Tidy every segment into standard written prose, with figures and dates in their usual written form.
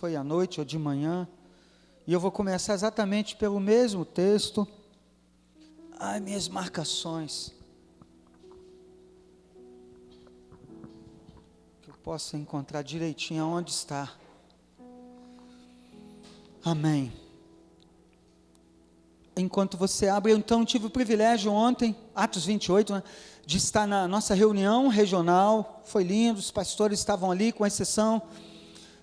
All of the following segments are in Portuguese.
foi à noite ou de manhã, e eu vou começar exatamente pelo mesmo texto. Ai, minhas marcações, que eu possa encontrar direitinho onde está. Amém. Enquanto você abre, eu então tive o privilégio ontem, Atos 28, né, de estar na nossa reunião regional. Foi lindo, os pastores estavam ali, com exceção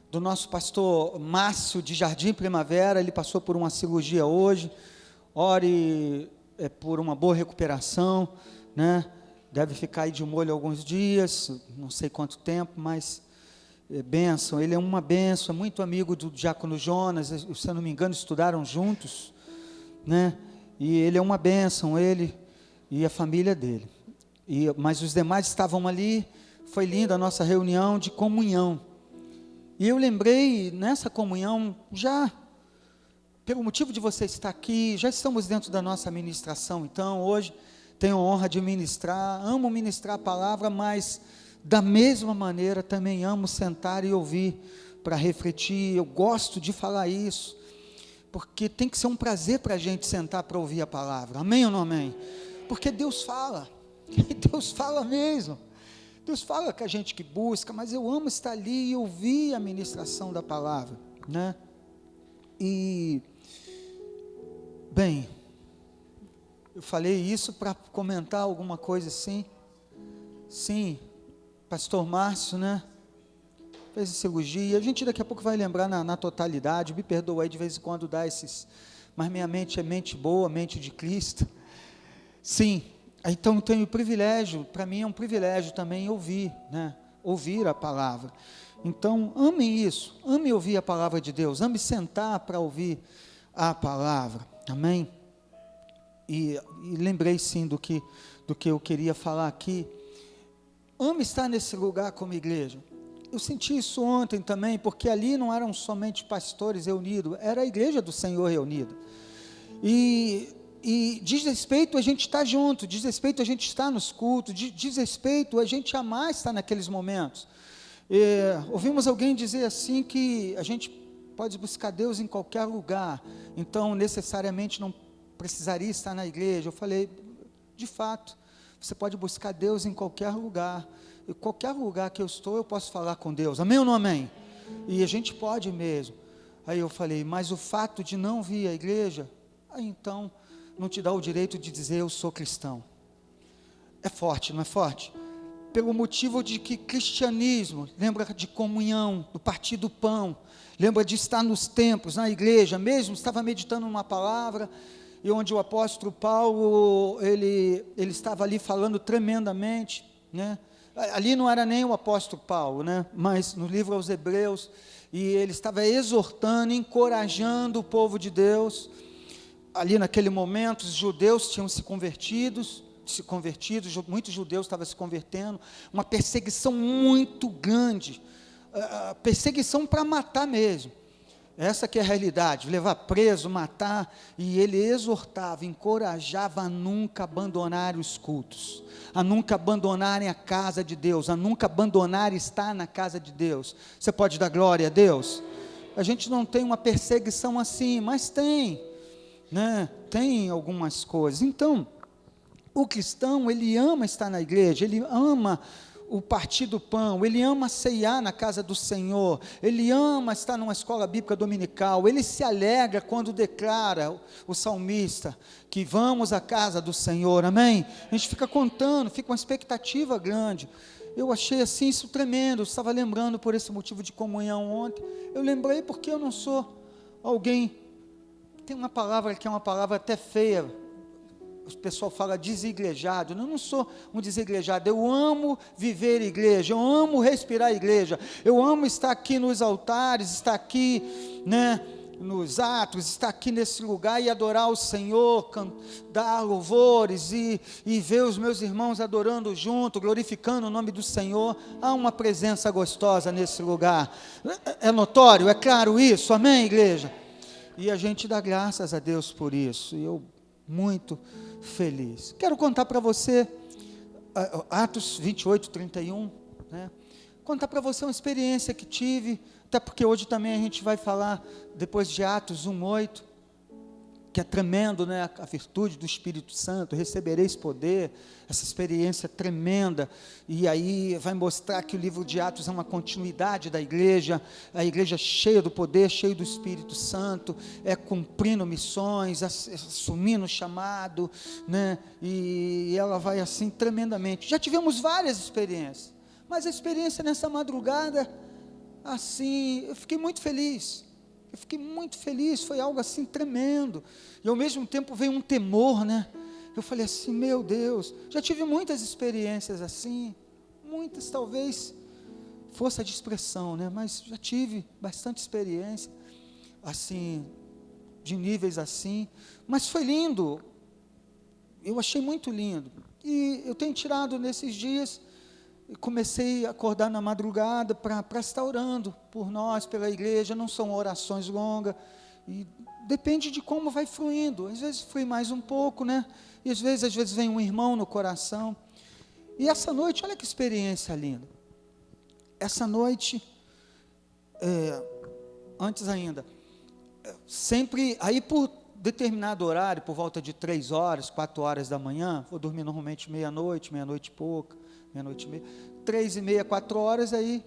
do nosso pastor Márcio de Jardim Primavera. Ele passou por uma cirurgia hoje. Ore por uma boa recuperação, né? Deve ficar aí de molho alguns dias, não sei quanto tempo, mas bênção. Ele é uma bênção, é muito amigo do diácono Jonas, se eu não me engano estudaram juntos, né? E ele é uma bênção, ele e a família dele. Mas os demais estavam ali. Foi linda a nossa reunião de comunhão. E eu lembrei nessa comunhão, já pelo motivo de você estar aqui, já estamos dentro da nossa ministração, então hoje tenho a honra de ministrar, amo ministrar a palavra, mas da mesma maneira também amo sentar e ouvir para refletir. Eu gosto de falar isso, porque tem que ser um prazer para a gente sentar para ouvir a palavra, amém ou não amém? Porque Deus fala, Deus fala mesmo. Deus fala com a gente que busca, mas eu amo estar ali e ouvir a ministração da palavra, né? E, bem, eu falei isso para comentar alguma coisa assim. Sim, pastor Márcio, né? Fez cirurgia, a gente daqui a pouco vai lembrar na totalidade, me perdoa aí de vez em quando dá esses, mas minha mente é mente boa, mente de Cristo. Sim. Então tenho o privilégio, para mim é um privilégio também ouvir, né? Ouvir a palavra. Então ame isso, ame ouvir a palavra de Deus, ame sentar para ouvir a palavra, amém? E lembrei sim do que eu queria falar aqui. Ame estar nesse lugar como igreja. Eu senti isso ontem também, porque ali não eram somente pastores reunidos, era a igreja do Senhor reunida. E diz respeito a gente estar junto, diz respeito a gente estar nos cultos, diz respeito a gente amar estar naqueles momentos. Ouvimos alguém dizer assim que a gente pode buscar Deus em qualquer lugar, então necessariamente não precisaria estar na igreja. Eu falei, de fato, você pode buscar Deus em qualquer lugar, e qualquer lugar que eu estou eu posso falar com Deus, amém ou não amém? E a gente pode mesmo. Aí eu falei, mas o fato de não vir à igreja, aí então não te dá o direito de dizer eu sou cristão. É forte, não é forte? Pelo motivo de que cristianismo lembra de comunhão, do partir do pão, lembra de estar nos templos, na igreja. Mesmo estava meditando uma palavra, e onde o apóstolo Paulo, ele estava ali falando tremendamente, né? Ali não era nem o apóstolo Paulo, né? Mas no livro aos Hebreus, e ele estava exortando, encorajando o povo de Deus. Ali naquele momento, os judeus tinham se convertido, muitos judeus estavam se convertendo, uma perseguição muito grande, perseguição para matar mesmo, essa que é a realidade, levar preso, matar, e ele exortava, encorajava a nunca abandonarem os cultos, a nunca abandonarem a casa de Deus, a nunca abandonarem estar na casa de Deus. Você pode dar glória a Deus? A gente não tem uma perseguição assim, mas tem, né? Tem algumas coisas. Então, o cristão, ele ama estar na igreja, ele ama o partir do pão, ele ama ceiar na casa do Senhor, ele ama estar numa escola bíblica dominical, ele se alegra quando declara, o salmista, que vamos à casa do Senhor, amém? A gente fica contando, fica uma expectativa grande. Eu achei assim isso tremendo. Eu estava lembrando por esse motivo de comunhão ontem, eu lembrei porque eu não sou alguém. Tem uma palavra que é uma palavra até feia, o pessoal fala desigrejado. Eu não sou um desigrejado, eu amo viver igreja, eu amo respirar igreja, eu amo estar aqui nos altares, estar aqui, né, nos atos, estar aqui nesse lugar e adorar o Senhor, dar louvores e ver os meus irmãos adorando junto, glorificando o nome do Senhor. Há uma presença gostosa nesse lugar, é notório, é claro isso, amém igreja? E a gente dá graças a Deus por isso, e eu muito feliz. Quero contar para você, Atos 28, 31, né? Contar para você uma experiência que tive Até porque hoje também a gente vai falar, depois de Atos 1:8, que é tremendo, né? A virtude do Espírito Santo, recebereis poder, essa experiência tremenda, e aí vai mostrar que o livro de Atos é uma continuidade da igreja, a igreja cheia do poder, cheia do Espírito Santo, cumprindo missões, assumindo o chamado, né? E ela vai assim tremendamente. Já tivemos várias experiências, mas a experiência nessa madrugada, assim, eu fiquei muito feliz, foi algo assim tremendo, e ao mesmo tempo veio um temor, né? Eu falei assim, meu Deus, já tive muitas experiências assim, muitas, talvez, força de expressão, né? Mas já tive bastante experiência, assim, de níveis assim, mas foi lindo, eu achei muito lindo, e eu tenho tirado nesses dias, comecei a acordar na madrugada para estar orando por nós, pela igreja. Não são orações longas, e depende de como vai fluindo, às vezes flui mais um pouco, né? E às vezes vem um irmão no coração. E essa noite, olha que experiência linda, essa noite, antes ainda, sempre, aí por determinado horário, por volta de 3 horas, 4 horas da manhã, vou dormir normalmente meia-noite e pouca, meia-noite e meia, 3:30, 4 horas, aí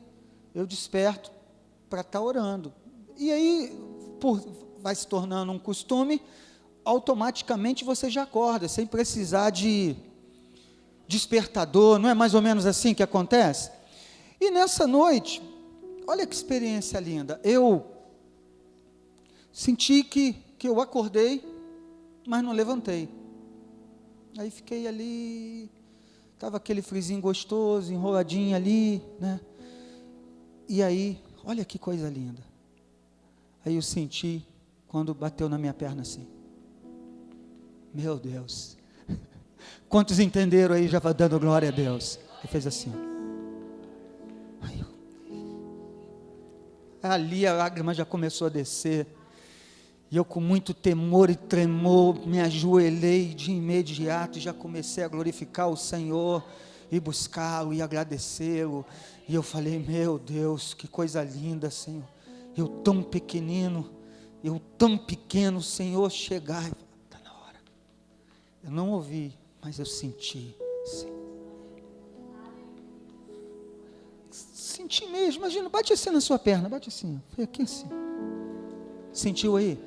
eu desperto para estar orando, e aí, vai se tornando um costume, automaticamente você já acorda, sem precisar de despertador, não é mais ou menos assim que acontece? E nessa noite, olha que experiência linda, eu senti que eu acordei, mas não levantei, aí fiquei ali, estava aquele frizinho gostoso, enroladinho ali, né? E aí, olha que coisa linda. Aí eu senti, quando bateu na minha perna assim. Meu Deus. Quantos entenderam aí, já vai dando glória a Deus? Ele fez assim. Aí ali a lágrima já começou a descer. E eu, com muito temor e tremor, me ajoelhei de imediato e já comecei a glorificar o Senhor e buscá-lo e agradecê-lo. E eu falei, meu Deus, que coisa linda, Senhor. Eu tão pequenino, Senhor, chegar e falar, está na hora. Eu não ouvi, mas eu senti. Senti mesmo, imagina, bate assim na sua perna, bate assim, foi aqui assim. Sentiu aí?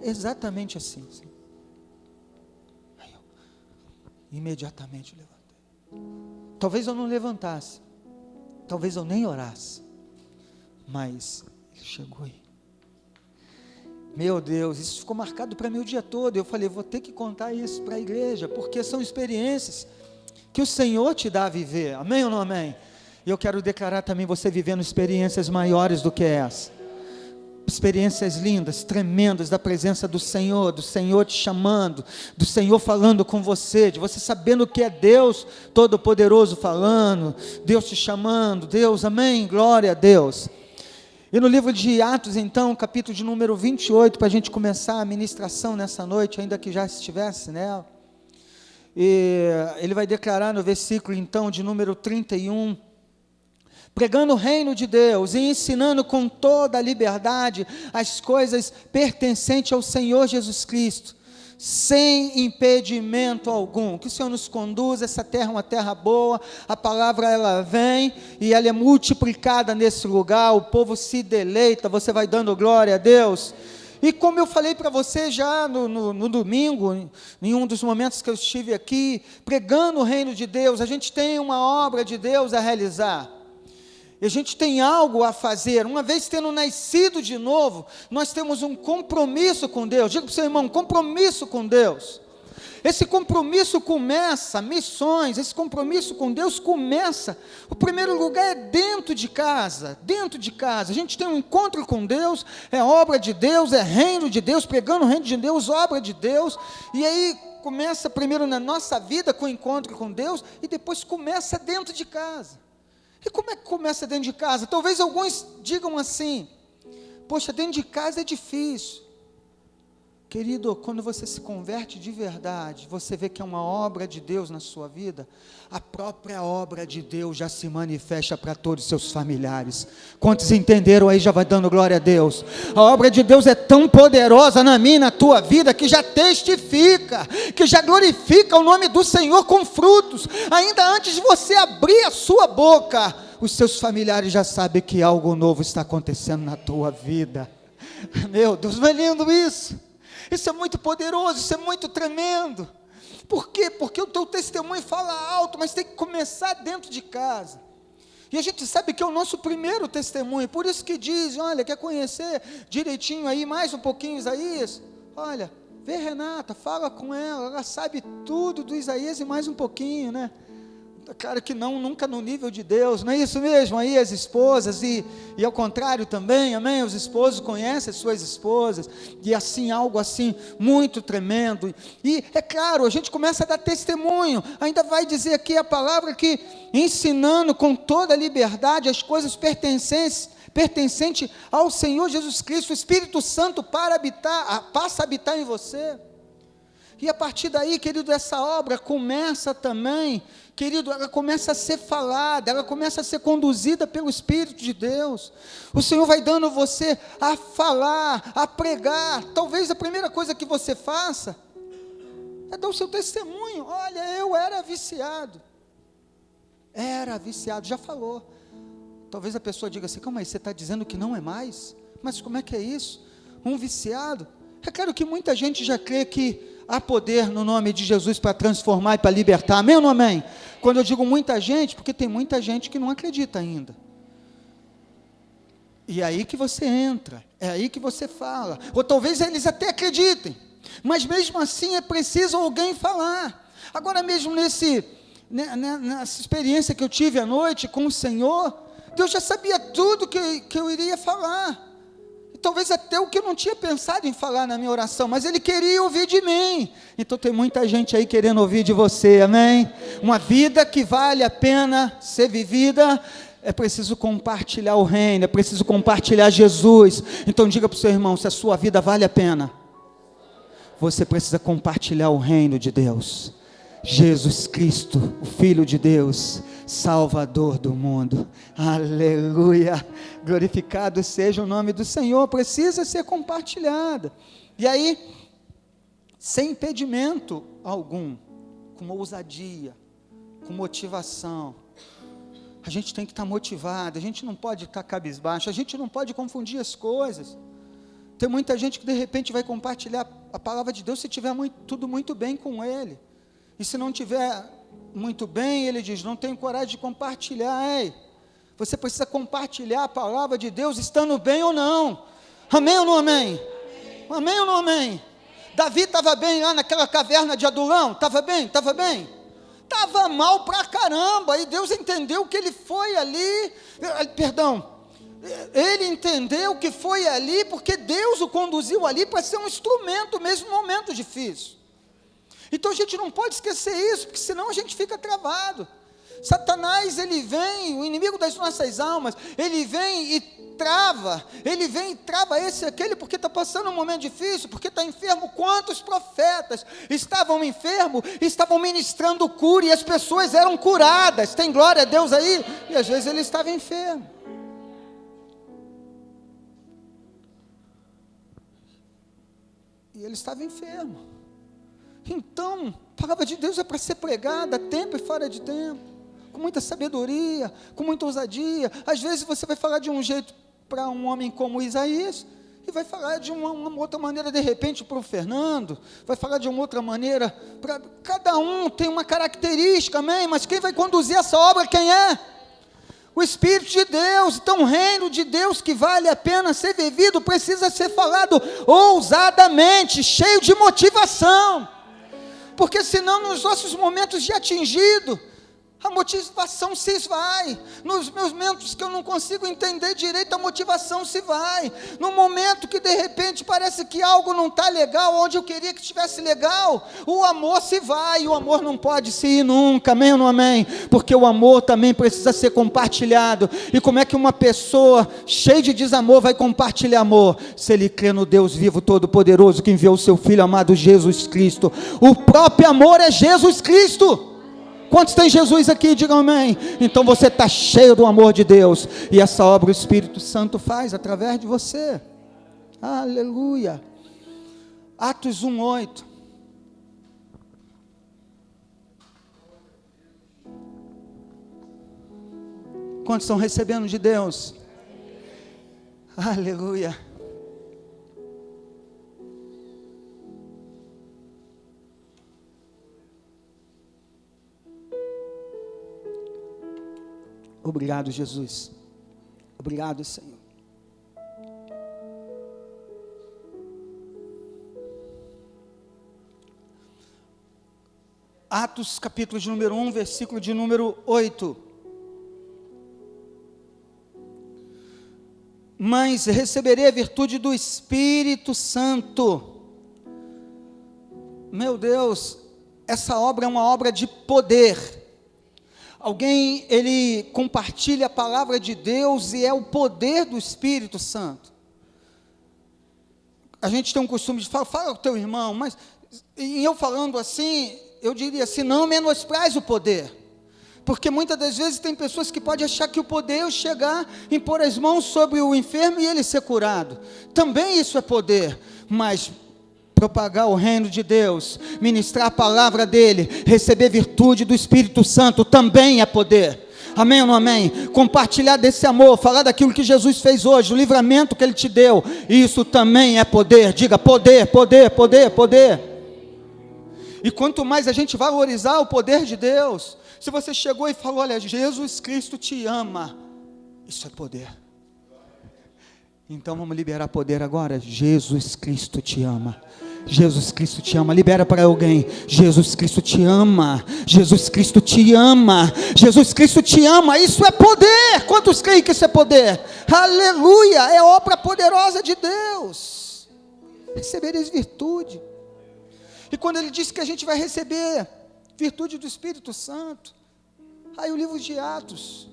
Exatamente assim. Aí eu imediatamente levantei. Talvez eu não levantasse, talvez eu nem orasse, mas ele chegou aí. Meu Deus, isso ficou marcado para mim o dia todo. Eu falei, vou ter que contar isso para a igreja, porque são experiências que o Senhor te dá a viver. Amém ou não amém? E eu quero declarar também você vivendo experiências maiores do que essa. Experiências lindas, tremendas da presença do Senhor te chamando, do Senhor falando com você, de você sabendo que é Deus Todo-Poderoso falando, Deus te chamando, Deus, amém, glória a Deus. E no livro de Atos, então, capítulo de número 28, para a gente começar a ministração nessa noite, ainda que já estivesse nela, e ele vai declarar no versículo, então, de número 31, pregando o reino de Deus e ensinando com toda a liberdade as coisas pertencentes ao Senhor Jesus Cristo, sem impedimento algum. Que o Senhor nos conduza. Essa terra é uma terra boa, a palavra ela vem e ela é multiplicada nesse lugar, o povo se deleita, você vai dando glória a Deus. E como eu falei para você já no domingo, em um dos momentos que eu estive aqui, pregando o reino de Deus, a gente tem uma obra de Deus a realizar. E a gente tem algo a fazer. Uma vez tendo nascido de novo, nós temos um compromisso com Deus. Diga para o seu irmão, compromisso com Deus. Esse compromisso começa, missões, esse compromisso com Deus começa, o primeiro lugar é dentro de casa, a gente tem um encontro com Deus, é obra de Deus, é reino de Deus, pregando o reino de Deus, obra de Deus, e aí começa primeiro na nossa vida com o encontro com Deus, e depois começa dentro de casa. E como é que começa dentro de casa? Talvez alguns digam assim, poxa, dentro de casa é difícil. Querido, quando você se converte de verdade, você vê que é uma obra de Deus na sua vida, a própria obra de Deus já se manifesta para todos os seus familiares. Quantos entenderam aí, já vai dando glória a Deus? A obra de Deus é tão poderosa na minha e na tua vida, que já testifica, que já glorifica o nome do Senhor com frutos. Ainda antes de você abrir a sua boca, os seus familiares já sabem que algo novo está acontecendo na tua vida. Meu Deus, não é lindo isso? Isso é muito poderoso, isso é muito tremendo. Por quê? Porque o teu testemunho fala alto, mas tem que começar dentro de casa. E a gente sabe que é o nosso primeiro testemunho, por isso que diz, olha, quer conhecer direitinho aí, mais um pouquinho Isaías? Olha, vê Renata, fala com ela sabe tudo do Isaías e mais um pouquinho, né? Claro que não, nunca no nível de Deus, não é isso mesmo? Aí as esposas, e ao contrário também, amém? Os esposos conhecem as suas esposas, e assim, algo assim, muito tremendo, e é claro, a gente começa a dar testemunho, ainda vai dizer aqui a palavra que, ensinando com toda a liberdade as coisas pertencentes ao Senhor Jesus Cristo, o Espírito Santo passa a habitar em você. E a partir daí, querido, essa obra começa também, querido, ela começa a ser falada, ela começa a ser conduzida pelo Espírito de Deus. O Senhor vai dando você a falar, a pregar. Talvez a primeira coisa que você faça é dar o seu testemunho. Olha, eu era viciado, já falou. Talvez a pessoa diga assim, calma aí, você está dizendo que não é mais? Mas como é que é isso? Um viciado? É claro que muita gente já crê que há poder no nome de Jesus para transformar e para libertar, amém ou não amém? Quando eu digo muita gente, porque tem muita gente que não acredita ainda, e é aí que você entra, é aí que você fala, ou talvez eles até acreditem, mas mesmo assim é preciso alguém falar. Agora mesmo nessa experiência que eu tive à noite com o Senhor, Deus já sabia tudo que eu iria falar, talvez até o que eu não tinha pensado em falar na minha oração, mas Ele queria ouvir de mim. Então tem muita gente aí querendo ouvir de você, amém? Uma vida que vale a pena ser vivida, é preciso compartilhar o reino, é preciso compartilhar Jesus. Então diga para o seu irmão, se a sua vida vale a pena, você precisa compartilhar o reino de Deus. Jesus Cristo, o Filho de Deus, Salvador do mundo, aleluia, glorificado seja o nome do Senhor, precisa ser compartilhada, e aí, sem impedimento algum, com ousadia, com motivação. A gente tem que estar motivado, a gente não pode estar cabisbaixo, a gente não pode confundir as coisas. Tem muita gente que de repente vai compartilhar a palavra de Deus se tiver tudo muito bem com ele, e se não tiver muito bem, ele diz, não tenho coragem de compartilhar. Ei, você precisa compartilhar a palavra de Deus, estando bem ou não, amém ou não amém? Amém ou não amém? Davi estava bem lá naquela caverna de Adulão, estava bem? Estava mal pra caramba, e Deus entendeu que ele foi ali, ele entendeu que foi ali, porque Deus o conduziu ali para ser um instrumento, mesmo no momento difícil. Então a gente não pode esquecer isso, porque senão a gente fica travado. Satanás, ele vem, o inimigo das nossas almas, ele vem e trava esse e aquele, porque está passando um momento difícil, porque está enfermo. Quantos profetas estavam enfermos, estavam ministrando cura, e as pessoas eram curadas, tem glória a Deus aí, e às vezes ele estava enfermo. E ele estava enfermo. Então, a palavra de Deus é para ser pregada a tempo e fora de tempo, com muita sabedoria, com muita ousadia. Às vezes você vai falar de um jeito para um homem como Isaías, e vai falar de uma outra maneira de repente para o Fernando, vai falar de uma outra maneira, cada um tem uma característica, amém? Mas quem vai conduzir essa obra, quem é? O Espírito de Deus. Então o reino de Deus que vale a pena ser vivido, precisa ser falado ousadamente, cheio de motivação, porque senão nos nossos momentos de atingido, A motivação se esvai. Nos meus momentos que eu não consigo entender direito, a motivação se vai. No momento que de repente parece que algo não está legal, onde eu queria que estivesse legal, o amor se vai. E o amor não pode se ir nunca, amém ou não amém? Porque o amor também precisa ser compartilhado. E como é que uma pessoa cheia de desamor vai compartilhar amor? Se ele crê no Deus vivo, todo-poderoso, que enviou o seu Filho amado Jesus Cristo. O próprio amor é Jesus Cristo. Quantos tem Jesus aqui? Digam amém. Então você está cheio do amor de Deus, e essa obra o Espírito Santo faz através de você. Aleluia. Atos 1:8. Quantos estão recebendo de Deus? Aleluia. Obrigado, Jesus. Obrigado, Senhor. Atos, capítulo de número 1, versículo de número 8. Mas receberei a virtude do Espírito Santo. Meu Deus, essa obra é uma obra de poder. Alguém, ele compartilha a palavra de Deus e é o poder do Espírito Santo. A gente tem um costume de falar, fala ao teu irmão, mas e eu falando assim, eu diria assim, não menospreze o poder. Porque muitas das vezes tem pessoas que podem achar que o poder é chegar, impor as mãos sobre o enfermo e ele ser curado. Também isso é poder, mas propagar o reino de Deus, ministrar a palavra dele, receber virtude do Espírito Santo também é poder. Amém ou não amém? Compartilhar desse amor, falar daquilo que Jesus fez hoje, o livramento que ele te deu, isso também é poder. Diga poder, poder, poder, poder. E quanto mais a gente valorizar o poder de Deus, se você chegou e falou, olha, Jesus Cristo te ama, isso é poder. Então vamos liberar poder agora. Jesus Cristo te ama. Jesus Cristo te ama. Libera para alguém. Jesus Cristo te ama. Jesus Cristo te ama. Jesus Cristo te ama. Isso é poder. Quantos creem que isso é poder? Aleluia. É obra poderosa de Deus. Recebereis virtude. E quando ele disse que a gente vai receber virtude do Espírito Santo, aí o livro de Atos,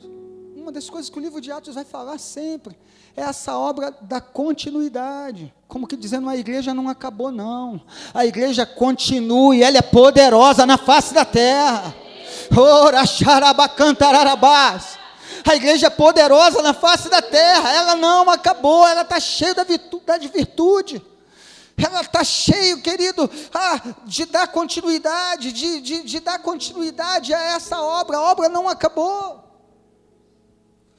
uma das coisas que o livro de Atos vai falar sempre, é essa obra da continuidade, como que dizendo, a igreja não acabou não, a igreja continua, e ela é poderosa na face da terra, a igreja é poderosa na face da terra, ela não acabou, ela está cheia de virtude, ela está cheia, querido, de dar continuidade, de dar continuidade a essa obra, a obra não acabou.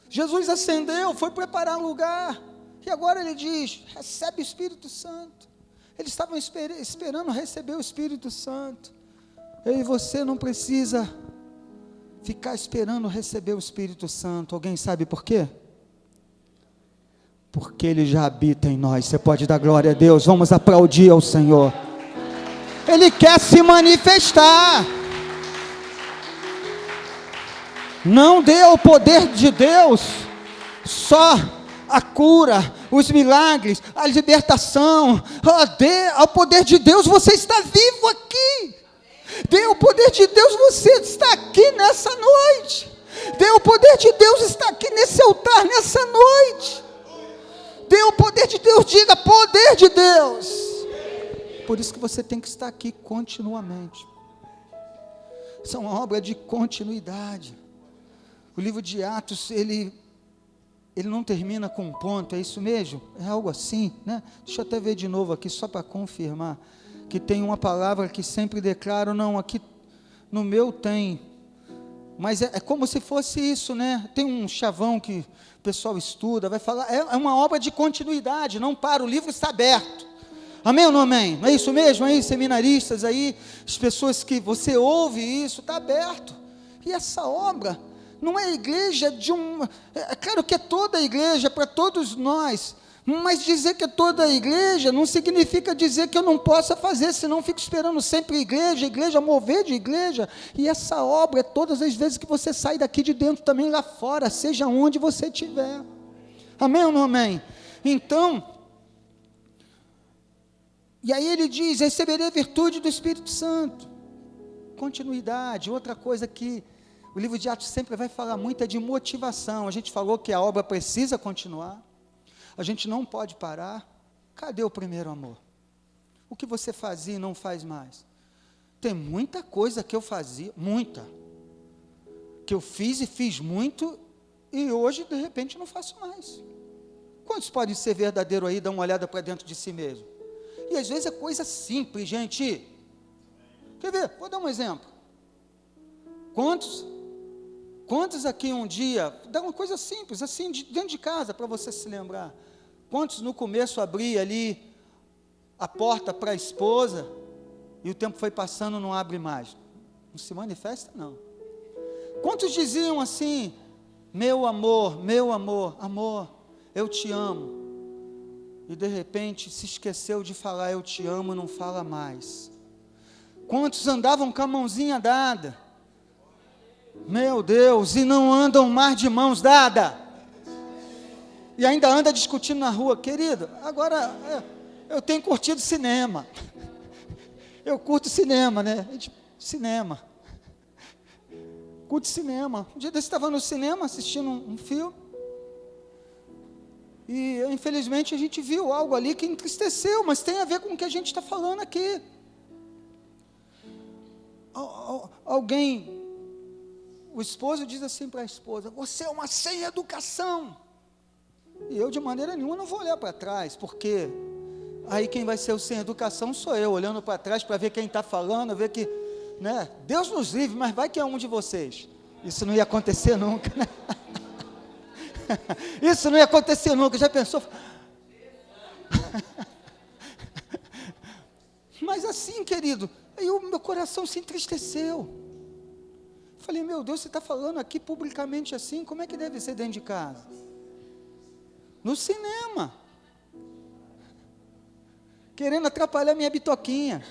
Jesus ascendeu, foi preparar um lugar, e agora ele diz, recebe o Espírito Santo. Eles estavam esperando receber o Espírito Santo. Eu e você não precisa ficar esperando receber o Espírito Santo. Alguém sabe por quê? Porque ele já habita em nós. Você pode dar glória a Deus. Vamos aplaudir ao Senhor. Ele quer se manifestar. Não dê ao poder de Deus só a cura, os milagres, a libertação. Dê ao poder de Deus, você está vivo aqui. Dê ao poder de Deus, você está aqui nessa noite. Dê ao poder de Deus, está aqui nesse altar nessa noite. Dê ao poder de Deus, diga poder de Deus. Por isso que você tem que estar aqui continuamente. Isso é uma obra de continuidade. O livro de Atos, ele não termina com um ponto, é isso mesmo? É algo assim, né? Deixa eu até ver de novo aqui, só para confirmar, que tem uma palavra que sempre declaro, não, aqui no meu tem, mas é como se fosse isso, né? Tem um chavão que o pessoal estuda, vai falar, é uma obra de continuidade, não para, o livro está aberto. Amém ou não amém? Não é isso mesmo? Aí, seminaristas aí, as pessoas que você ouve isso, está aberto. E essa obra não é a igreja de é claro que é toda a igreja, para todos nós, Mas dizer que é toda a igreja não significa dizer que eu não possa fazer, senão eu fico esperando sempre igreja, mover de igreja. E essa obra é todas as vezes que você sai daqui de dentro, também lá fora, seja onde você estiver. Amém ou não amém? Então, e aí ele diz: receberei a virtude do Espírito Santo. Continuidade. Outra coisa que o livro de Atos sempre vai falar muito é de motivação. A gente falou que a obra precisa continuar. A gente não pode parar. Cadê o primeiro amor? O que você fazia e não faz mais? Tem muita coisa que eu fazia, muita, que eu fiz e fiz muito, e hoje, de repente, não faço mais. Quantos podem ser verdadeiros aí, dar uma olhada para dentro de si mesmo? E às vezes é coisa simples, gente. Quer ver? Vou dar um exemplo. Quantos aqui um dia, dá uma coisa simples, assim, dentro de casa, para você se lembrar. Quantos no começo abria ali a porta para a esposa, e o tempo foi passando, não abre mais? Não se manifesta, não. Quantos diziam assim: meu amor, amor, eu te amo. E de repente se esqueceu de falar eu te amo e não fala mais. Quantos andavam com a mãozinha dada? Meu Deus, e não andam mais de mãos dadas. E ainda anda discutindo na rua. Querido, agora eu tenho curtido cinema. Eu curto cinema, né? Cinema. Curto cinema. Um dia desse estava no cinema assistindo um filme. E infelizmente a gente viu algo ali que entristeceu, mas tem a ver com o que a gente está falando aqui. O esposo diz assim para a esposa: você é uma sem educação. E eu de maneira nenhuma não vou olhar para trás, porque aí quem vai ser o sem educação sou eu, olhando para trás para ver quem está falando, ver que, né, Deus nos livre, mas vai que é um de vocês. Isso não ia acontecer nunca, né? Isso não ia acontecer nunca, já pensou? Mas assim, querido, aí o meu coração se entristeceu. Falei: meu Deus, você está falando aqui publicamente assim, como é que deve ser dentro de casa? No cinema. Querendo atrapalhar minha bitoquinha.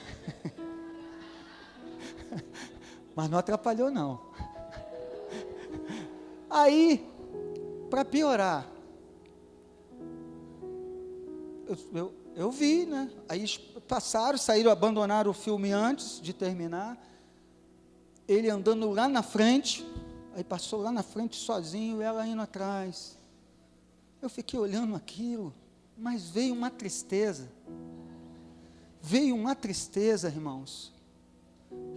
Mas não atrapalhou, não. Aí, para piorar, eu vi, né? Aí saíram, abandonaram o filme antes de terminar. Ele andando lá na frente, aí passou lá na frente sozinho, ela indo atrás. Eu fiquei olhando aquilo, mas veio uma tristeza. Veio uma tristeza, irmãos.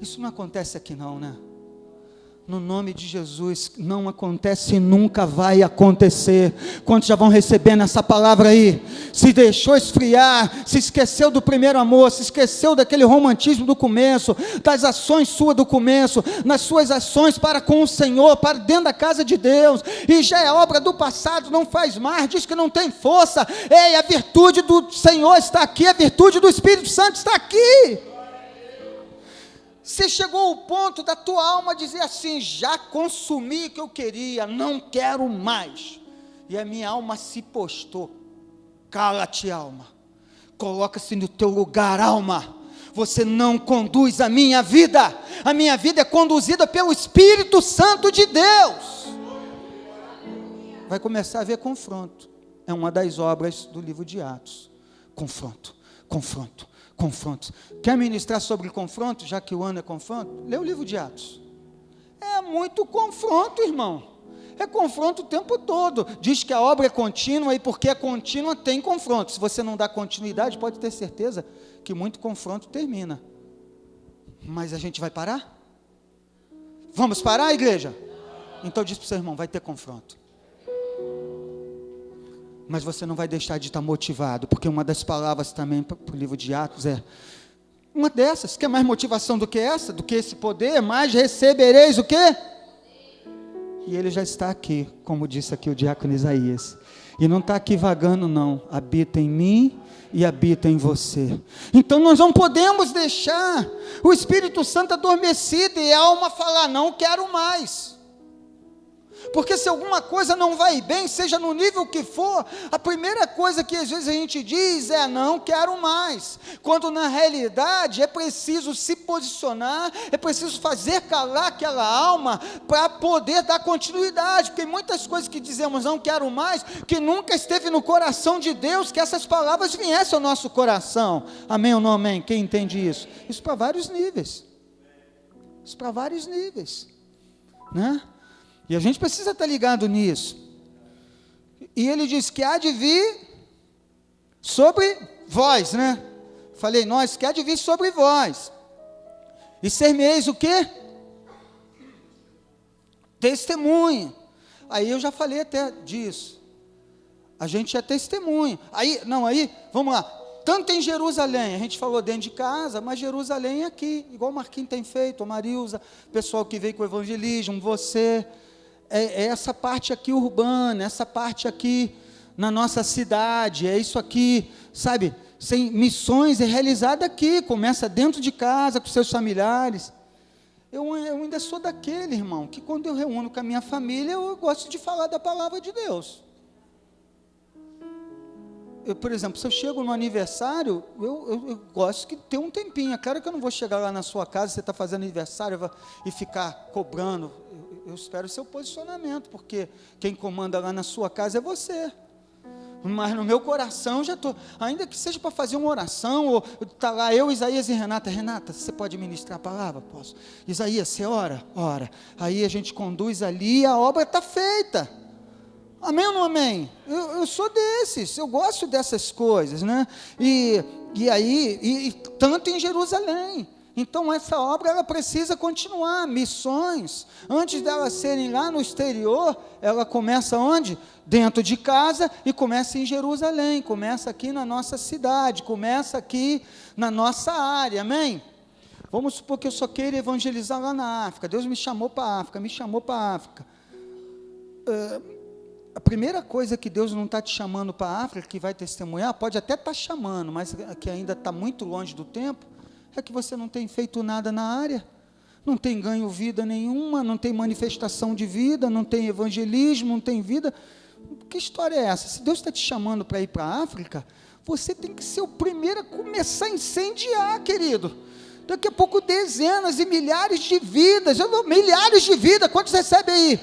Isso não acontece aqui não, né? No nome de Jesus, não acontece e nunca vai acontecer. Quantos já vão recebendo essa palavra aí? Se deixou esfriar, se esqueceu do primeiro amor, se esqueceu daquele romantismo do começo, das ações suas do começo, nas suas ações para com o Senhor, para dentro da casa de Deus, e já é obra do passado, não faz mais, diz que não tem força. Ei, a virtude do Senhor está aqui, a virtude do Espírito Santo está aqui. Você chegou ao ponto da tua alma dizer assim: já consumi o que eu queria, não quero mais. E a minha alma se postou. Cala-te, alma. Coloca-se no teu lugar, alma. Você não conduz a minha vida. A minha vida é conduzida pelo Espírito Santo de Deus. Vai começar a haver confronto. É uma das obras do livro de Atos. Confronto. Quer ministrar sobre confronto, já que o ano é confronto? Lê o livro de Atos. É muito confronto, irmão. É confronto o tempo todo. Diz que a obra é contínua, e porque é contínua tem confronto. Se você não dá continuidade, pode ter certeza que muito confronto termina. Mas a gente vai parar? Vamos parar, igreja? Então diz para o seu irmão: vai ter confronto. Mas você não vai deixar de estar motivado, porque uma das palavras também para o livro de Atos é uma dessas. Quer mais motivação do que essa? Do que esse poder? Mais recebereis o quê? E ele já está aqui, como disse aqui o diácono Isaías. E não está aqui vagando não, habita em mim e habita em você. Então nós não podemos deixar o Espírito Santo adormecido e a alma falar: não quero mais. Porque se alguma coisa não vai bem, seja no nível que for, a primeira coisa que às vezes a gente diz é: não quero mais. Quando na realidade é preciso se posicionar, é preciso fazer calar aquela alma para poder dar continuidade. Porque muitas coisas que dizemos não quero mais, que nunca esteve no coração de Deus, que essas palavras viessem ao nosso coração. Amém ou não amém? Quem entende isso? Isso para vários níveis. Isso para vários níveis, né? E a gente precisa estar ligado nisso. E ele diz que há de vir sobre vós, né? Falei, nós, que há de vir sobre vós. E ser-me-eis o quê? Testemunha. Aí eu já falei até disso. A gente é testemunha. Aí, vamos lá. Tanto em Jerusalém, a gente falou dentro de casa, mas Jerusalém é aqui, igual o Marquinhos tem feito, a Marilza, o pessoal que veio com o evangelismo, você... É essa parte aqui urbana, essa parte aqui na nossa cidade, é isso aqui, sabe? Sem missões é realizada aqui, começa dentro de casa, com seus familiares. Eu ainda sou daquele, irmão, que quando eu reúno com a minha família, eu gosto de falar da palavra de Deus. Por exemplo, se eu chego no aniversário, eu gosto de ter um tempinho. É claro que eu não vou chegar lá na sua casa, você está fazendo aniversário e ficar cobrando. Eu espero o seu posicionamento, porque quem comanda lá na sua casa é você. Mas no meu coração já estou, ainda que seja para fazer uma oração, ou está lá eu, Isaías e Renata. Renata, você pode ministrar a palavra? Posso. Isaías, você ora? Ora. Aí a gente conduz ali e a obra está feita. Amém ou não amém? Eu sou desses, eu gosto dessas coisas, né? E tanto em Jerusalém. Então essa obra ela precisa continuar. Missões, antes delas serem lá no exterior, ela começa onde? Dentro de casa, e começa em Jerusalém, começa aqui na nossa cidade, começa aqui na nossa área, amém? Vamos supor que eu só queira evangelizar lá na África. Deus me chamou para a África, a primeira coisa que Deus não está te chamando para a África, que vai testemunhar, pode até estar chamando, mas que ainda está muito longe do tempo, é que você não tem feito nada na área, não tem ganho vida nenhuma, não tem manifestação de vida, não tem evangelismo, não tem vida. Que história é essa? Se Deus está te chamando para ir para a África, você tem que ser o primeiro a começar a incendiar, querido. Daqui a pouco dezenas e milhares de vidas, quantos recebem aí?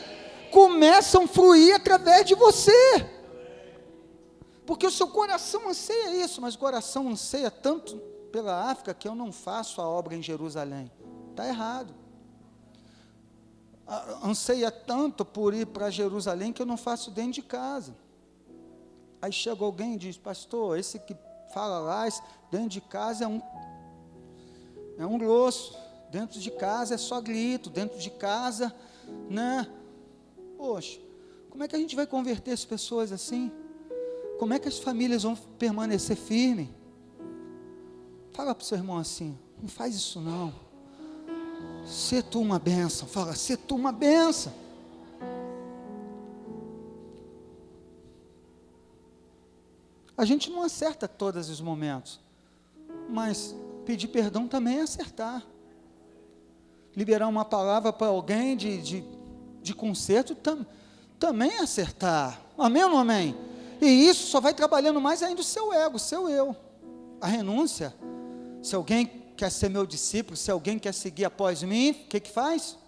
Começam a fluir através de você. Porque o seu coração anseia isso, mas o coração anseia tanto pela África que eu não faço a obra em Jerusalém. Está errado. Anseia tanto por ir para Jerusalém que eu não faço dentro de casa. Aí chega alguém e diz: pastor, esse que fala lá, dentro de casa é um grosso, dentro de casa é só grito, dentro de casa, né? Poxa, como é que a gente vai converter as pessoas assim? Como é que as famílias vão permanecer firmes? Fala para o seu irmão assim: não faz isso não. Sê tu uma bênção. Fala, sê tu uma bênção. A gente não acerta todos os momentos, mas pedir perdão também é acertar. Liberar uma palavra para alguém de conserto também é acertar. Amém ou não amém? E isso só vai trabalhando mais ainda o seu ego, o seu eu. A renúncia. Se alguém quer ser meu discípulo, se alguém quer seguir após mim, o que faz?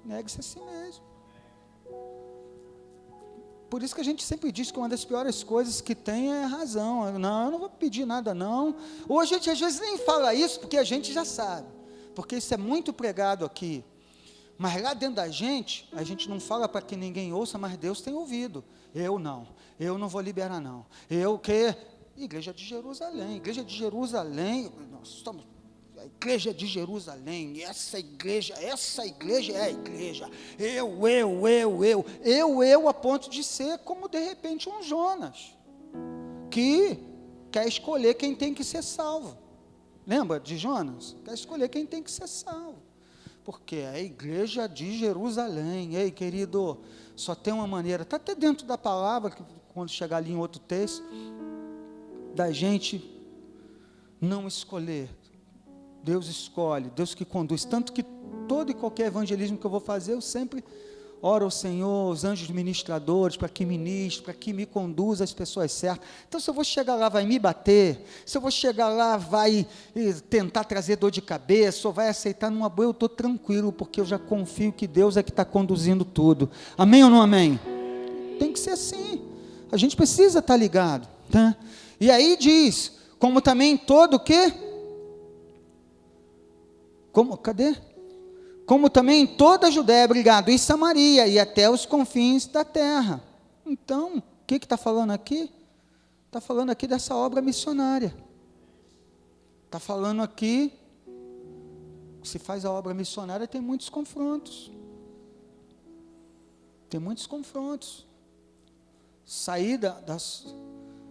Negue-se a si mesmo. Por isso que a gente sempre diz que uma das piores coisas que tem é a razão. Não, eu não vou pedir nada não. Ou a gente às vezes nem fala isso, porque a gente já sabe. Porque isso é muito pregado aqui. Mas lá dentro da gente, a gente não fala para que ninguém ouça, mas Deus tem ouvido. Eu não vou liberar não. Igreja de Jerusalém, nós estamos, a igreja de Jerusalém, essa igreja é a igreja, eu, a ponto de ser como de repente um Jonas, que quer escolher quem tem que ser salvo. Lembra de Jonas? Quer escolher quem tem que ser salvo, porque é a igreja de Jerusalém. Ei, querido, só tem uma maneira, está até dentro da palavra, quando chegar ali em outro texto, da gente não escolher. Deus escolhe, Deus que conduz. Tanto que todo e qualquer evangelismo que eu vou fazer, eu sempre oro ao Senhor, os anjos ministradores, para que ministre, para que me conduza às pessoas certas. Então, se eu vou chegar lá, vai me bater, se eu vou chegar lá, vai tentar trazer dor de cabeça, ou vai aceitar numa boa, eu estou tranquilo, porque eu já confio que Deus é que está conduzindo tudo. Amém ou não amém? Tem que ser assim, a gente precisa estar ligado, tá? E aí diz, como também todo o quê? Cadê? Como também em toda a Judéia, obrigado, e Samaria, e até os confins da terra. Então, o que está falando aqui? Está falando aqui dessa obra missionária. Está falando aqui, se faz a obra missionária, tem muitos confrontos. Tem muitos confrontos. Saída das...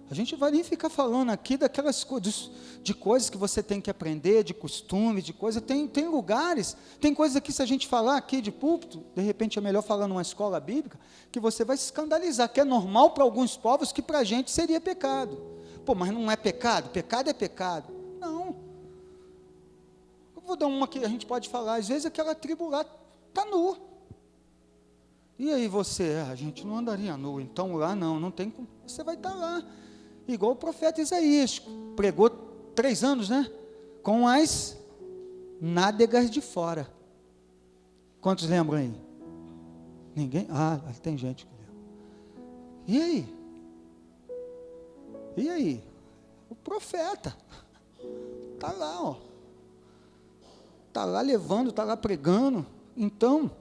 A gente vai nem ficar falando aqui daquelas coisas, de coisas que você tem que aprender, de costumes, de coisas. Tem lugares, tem coisas aqui, se a gente falar aqui de púlpito, de repente é melhor falar numa escola bíblica, que você vai se escandalizar, que é normal para alguns povos, que para a gente seria pecado. Pô, mas não é pecado? Pecado é pecado. Não. Eu vou dar uma que a gente pode falar, às vezes aquela tribo lá está nua. E aí você, a gente não andaria nu, então lá não tem como, você vai estar lá. Igual o profeta Isaías, pregou 3 anos, né? Com as nádegas de fora. Quantos lembram aí? Ninguém? Ah, tem gente que lembra. E aí? E aí? O profeta está lá, ó. Está lá levando, está lá pregando. Então,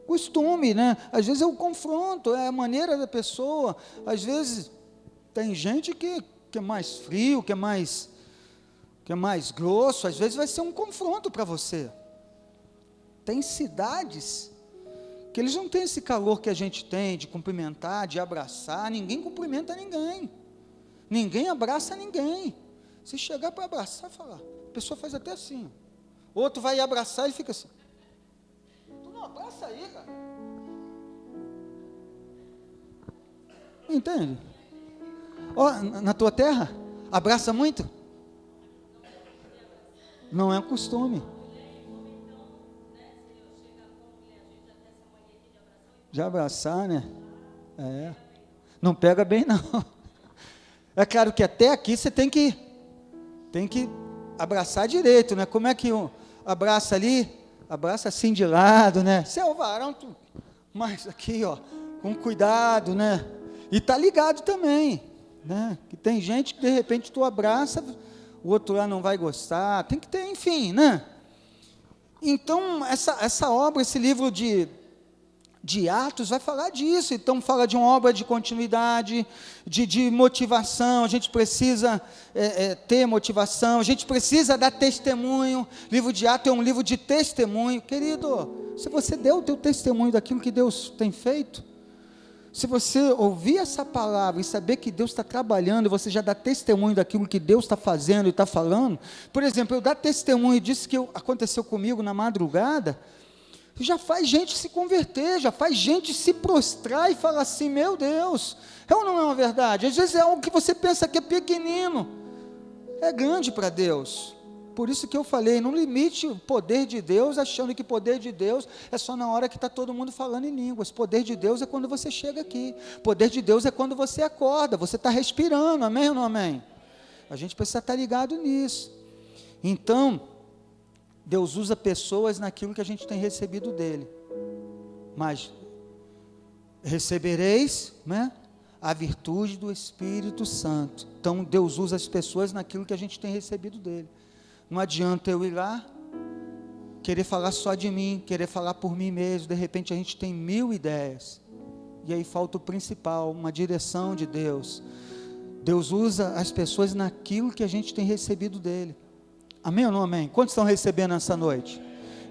costume, né? Às vezes é o confronto, é a maneira da pessoa. Às vezes tem gente que é mais frio, que é mais grosso. Às vezes vai ser um confronto para você. Tem cidades que eles não têm esse calor que a gente tem de cumprimentar, de abraçar. Ninguém cumprimenta ninguém. Ninguém abraça ninguém. Se chegar para abraçar, falar, a pessoa faz até assim. Outro vai abraçar e fica assim. Tu não abraça aí, cara. Entende? Ó, na tua terra, abraça muito? Não é um costume. De abraçar, né? É. Não pega bem, não. É claro que até aqui você tem que abraçar direito, né? Como é que um abraça ali? Abraça assim de lado, né? Você é o varão, mas aqui, ó, com cuidado, né? E tá ligado também, né? Que tem gente que de repente tu abraça, o outro lá não vai gostar, tem que ter, enfim, né? Então, essa obra, esse livro de Atos vai falar disso. Então fala de uma obra de continuidade, de motivação. A gente precisa ter motivação, a gente precisa dar testemunho. O livro de Atos é um livro de testemunho. Querido, se você der o teu testemunho daquilo que Deus tem feito, se você ouvir essa palavra e saber que Deus está trabalhando, você já dá testemunho daquilo que Deus está fazendo e está falando. Por exemplo, eu dar testemunho disso que aconteceu comigo na madrugada, já faz gente se converter, já faz gente se prostrar e falar assim, meu Deus, é ou não é uma verdade? Às vezes é algo que você pensa que é pequenino, é grande para Deus. Por isso que eu falei, não limite o poder de Deus, achando que poder de Deus é só na hora que está todo mundo falando em línguas. Poder de Deus é quando você chega aqui, poder de Deus é quando você acorda, você está respirando, amém ou não amém? A gente precisa estar ligado nisso. Então, Deus usa pessoas naquilo que a gente tem recebido dele. Mas recebereis, né, a virtude do Espírito Santo. Então Deus usa as pessoas naquilo que a gente tem recebido dele. Não adianta eu ir lá, querer falar só de mim, querer falar por mim mesmo. De repente a gente tem 1000 ideias. E aí falta o principal, uma direção de Deus. Deus usa as pessoas naquilo que a gente tem recebido dele. Amém ou não amém? Quantos estão recebendo essa noite?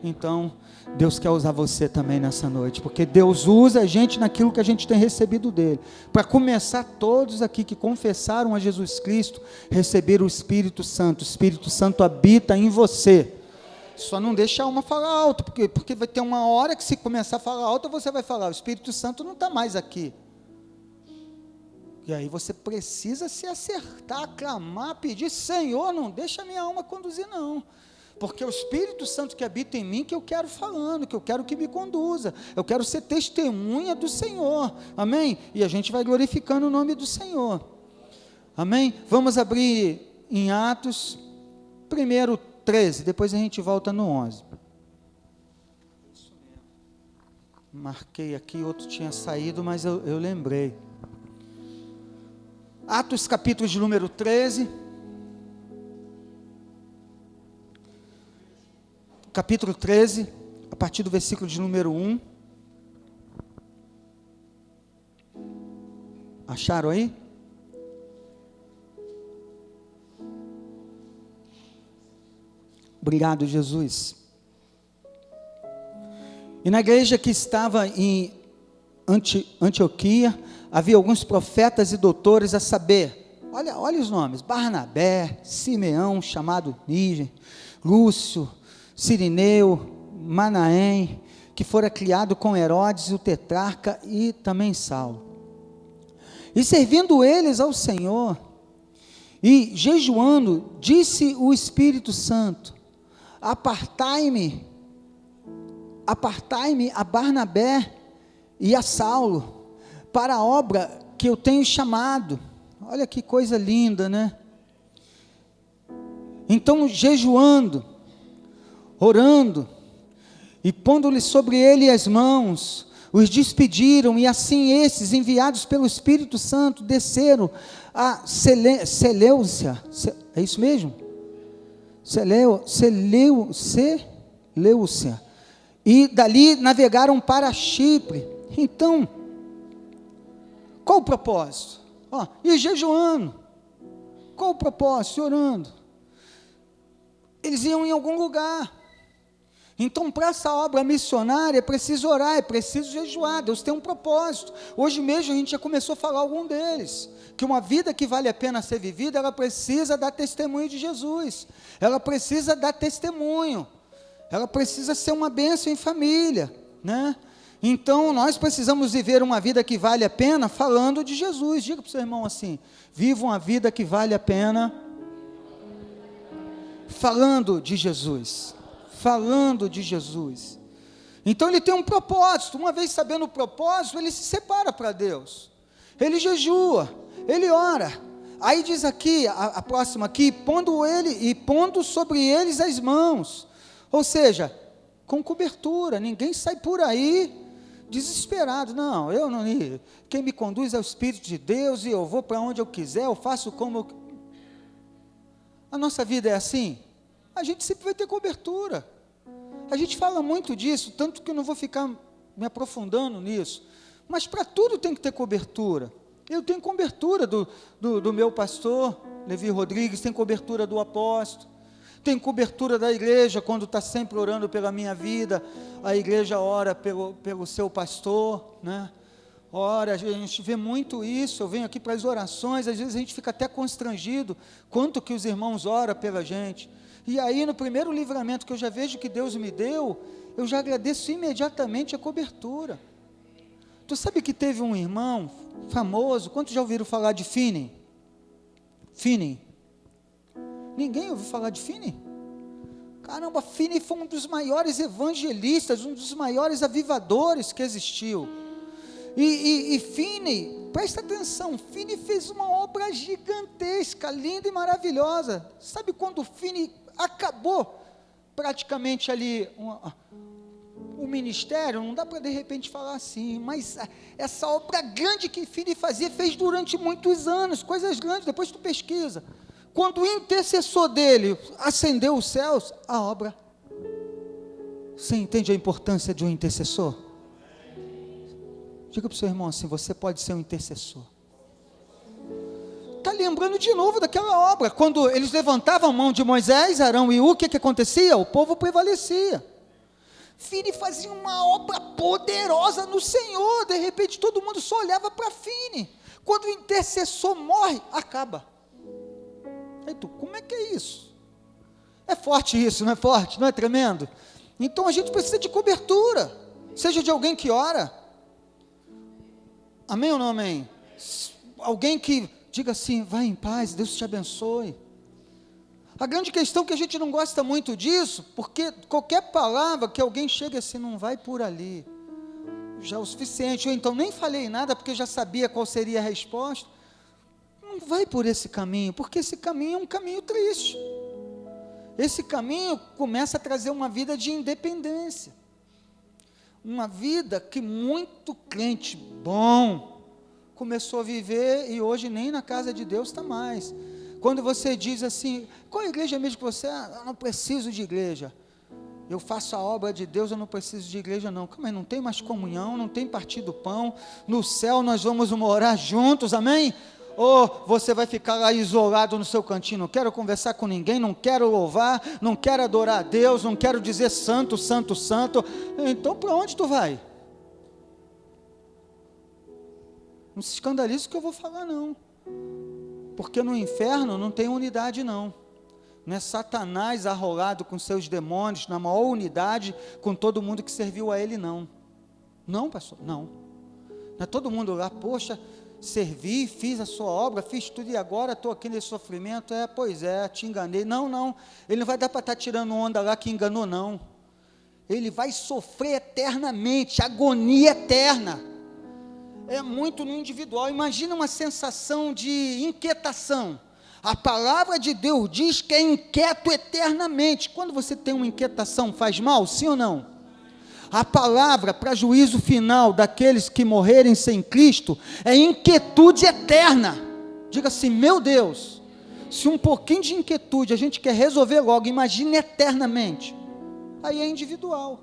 Então, Deus quer usar você também nessa noite, porque Deus usa a gente naquilo que a gente tem recebido dele. Para começar, todos aqui que confessaram a Jesus Cristo, receberam o Espírito Santo habita em você. Só não deixa a alma falar alto, porque vai ter uma hora que se começar a falar alto, você vai falar, o Espírito Santo não está mais aqui. E aí você precisa se acertar, clamar, pedir, Senhor, não deixa a minha alma conduzir não, porque é o Espírito Santo que habita em mim que eu quero falando, que eu quero que me conduza, eu quero ser testemunha do Senhor, amém? E a gente vai glorificando o nome do Senhor, amém? Vamos abrir em Atos, primeiro 13, depois a gente volta no 11. Marquei aqui, outro tinha saído, mas eu lembrei. Atos capítulo de número 13, capítulo 13, a partir do versículo de número 1. Acharam aí? Obrigado, Jesus. E na igreja que estava em Antioquia, havia alguns profetas e doutores, a saber, olha os nomes: Barnabé, Simeão, chamado Níger, Lúcio, Cirineu, Manaém, que fora criado com Herodes, o tetrarca, e também Saulo. E servindo eles ao Senhor, e jejuando, disse o Espírito Santo: apartai-me a Barnabé e a Saulo, para a obra que eu tenho chamado. Olha que coisa linda, né? Então, jejuando, orando, e pondo-lhe sobre ele as mãos, os despediram, e assim esses, enviados pelo Espírito Santo, desceram a Seleucia, é isso mesmo? Seleucia, e dali navegaram para Chipre. Então, qual o propósito? E jejuando, qual o propósito? Orando. Eles iam em algum lugar. Então, para essa obra missionária, é preciso orar, é preciso jejuar. Deus tem um propósito. Hoje mesmo a gente já começou a falar algum deles, que uma vida que vale a pena ser vivida, ela precisa dar testemunho de Jesus, ela precisa dar testemunho, ela precisa ser uma bênção em família, né? Então, nós precisamos viver uma vida que vale a pena, falando de Jesus. Diga para o seu irmão assim: viva uma vida que vale a pena, falando de Jesus, falando de Jesus. Então ele tem um propósito. Uma vez sabendo o propósito, ele se separa para Deus, ele jejua, ele ora. Aí diz aqui, a próxima aqui, pondo sobre eles as mãos, ou seja, com cobertura. Ninguém sai por aí desesperado. Não, quem me conduz é o Espírito de Deus, e eu vou para onde eu quiser, eu faço como eu... A nossa vida é assim. A gente sempre vai ter cobertura. A gente fala muito disso, tanto que eu não vou ficar me aprofundando nisso, mas para tudo tem que ter cobertura. Eu tenho cobertura do meu pastor, Levi Rodrigues, tem cobertura do apóstolo, tem cobertura da igreja, quando está sempre orando pela minha vida, a igreja ora pelo seu pastor, né? Ora, a gente vê muito isso. Eu venho aqui para as orações, às vezes a gente fica até constrangido, quanto que os irmãos oram pela gente. E aí, no primeiro livramento que eu já vejo que Deus me deu, eu já agradeço imediatamente a cobertura. Tu sabe que teve um irmão famoso, quantos já ouviram falar de Finney? Finney? Ninguém ouviu falar de Finney? Caramba, Finney foi um dos maiores evangelistas, um dos maiores avivadores que existiu. E Finney, presta atenção, Finney fez uma obra gigantesca, linda e maravilhosa. Sabe quando Finney acabou praticamente ali o ministério? Não dá para de repente falar assim, mas essa obra grande que Finney fazia, fez durante muitos anos, coisas grandes. Depois tu pesquisa. Quando o intercessor dele ascendeu os céus, a obra. Você entende a importância de um intercessor? Diga para o seu irmão assim: você pode ser um intercessor. Está lembrando de novo daquela obra, quando eles levantavam a mão de Moisés, Arão e o que acontecia? O povo prevalecia. Finney fazia uma obra poderosa no Senhor, de repente todo mundo só olhava para Finney. Quando o intercessor morre, acaba. Aí tu, como é que é isso? É forte isso, não é forte? Não é tremendo? Então a gente precisa de cobertura, seja de alguém que ora. Amém ou não amém? Alguém que diga assim: vai em paz, Deus te abençoe. A grande questão é que a gente não gosta muito disso, porque qualquer palavra que alguém chegue assim, não vai por ali, já é o suficiente, ou então nem falei nada, porque já sabia qual seria a resposta, não vai por esse caminho, porque esse caminho é um caminho triste, esse caminho começa a trazer uma vida de independência, uma vida que muito crente bom começou a viver, e hoje nem na casa de Deus está mais. Quando você diz assim, qual é a igreja mesmo que você, eu não preciso de igreja, eu faço a obra de Deus, eu não preciso de igreja não, calma aí, não tem mais comunhão, não tem partir do pão, no céu nós vamos morar juntos, amém? Ou você vai ficar lá isolado no seu cantinho, não quero conversar com ninguém, não quero louvar, não quero adorar a Deus, não quero dizer santo, santo, santo, então para onde tu vai? Não se escandalize que eu vou falar não, porque no inferno não tem unidade não é Satanás arrolado com seus demônios, na maior unidade, com todo mundo que serviu a ele não, pastor, não é todo mundo lá, poxa, servi, fiz a sua obra, fiz tudo e agora estou aqui nesse sofrimento, pois é, te enganei, não, ele não vai dar para estar tirando onda lá que enganou não, ele vai sofrer eternamente, agonia eterna, é muito no individual. Imagina uma sensação de inquietação. A palavra de Deus diz que é inquieto eternamente. Quando você tem uma inquietação, faz mal, sim ou não? A palavra para juízo final daqueles que morrerem sem Cristo é inquietude eterna. Diga assim, meu Deus, se um pouquinho de inquietude a gente quer resolver logo, imagine eternamente. Aí é individual.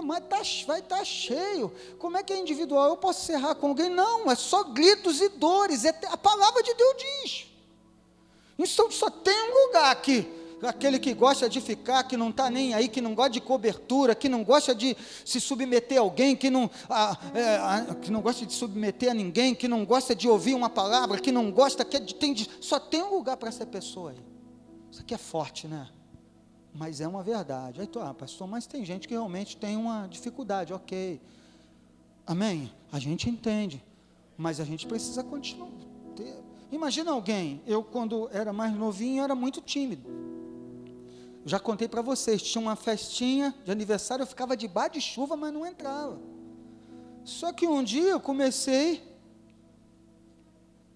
Mas vai estar cheio, como é que é individual? Eu posso serrar com alguém? Não, é só gritos e dores, a palavra de Deus diz, então só tem um lugar aqui, aquele que gosta de ficar, que não está nem aí, que não gosta de cobertura, que não gosta de se submeter a alguém, que não gosta de submeter a ninguém, que não gosta de ouvir uma palavra, que não gosta, só tem um lugar para essa pessoa aí, isso aqui é forte, né? Mas é uma verdade. Aí tu, pastor, mas tem gente que realmente tem uma dificuldade, ok, amém, a gente entende, mas a gente precisa continuar. Imagina alguém, eu quando era mais novinho, era muito tímido, já contei para vocês, tinha uma festinha de aniversário, eu ficava debaixo de chuva, mas não entrava, só que um dia eu comecei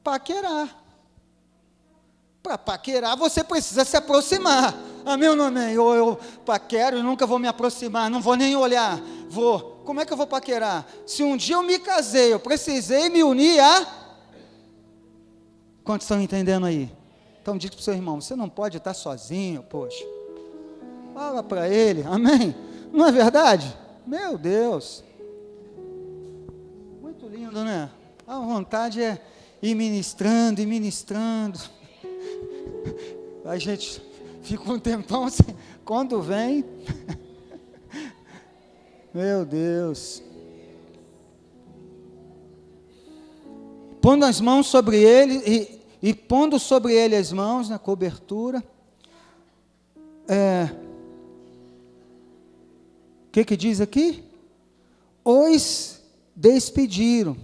a paquerar. Para paquerar você precisa se aproximar, amém ou não amém? Eu paquero e nunca vou me aproximar, não vou nem olhar, como é que eu vou paquerar? Se um dia eu me casei, eu precisei me unir a... Quantos estão entendendo aí? Então diz para o seu irmão, você não pode estar sozinho, poxa, fala para ele, amém? Não é verdade? Meu Deus, muito lindo, né? A vontade é ir ministrando e ministrando, a gente fica um tempão sem, quando vem, meu Deus, pondo as mãos sobre ele, e pondo sobre ele as mãos na cobertura, o que diz aqui? Os despediram,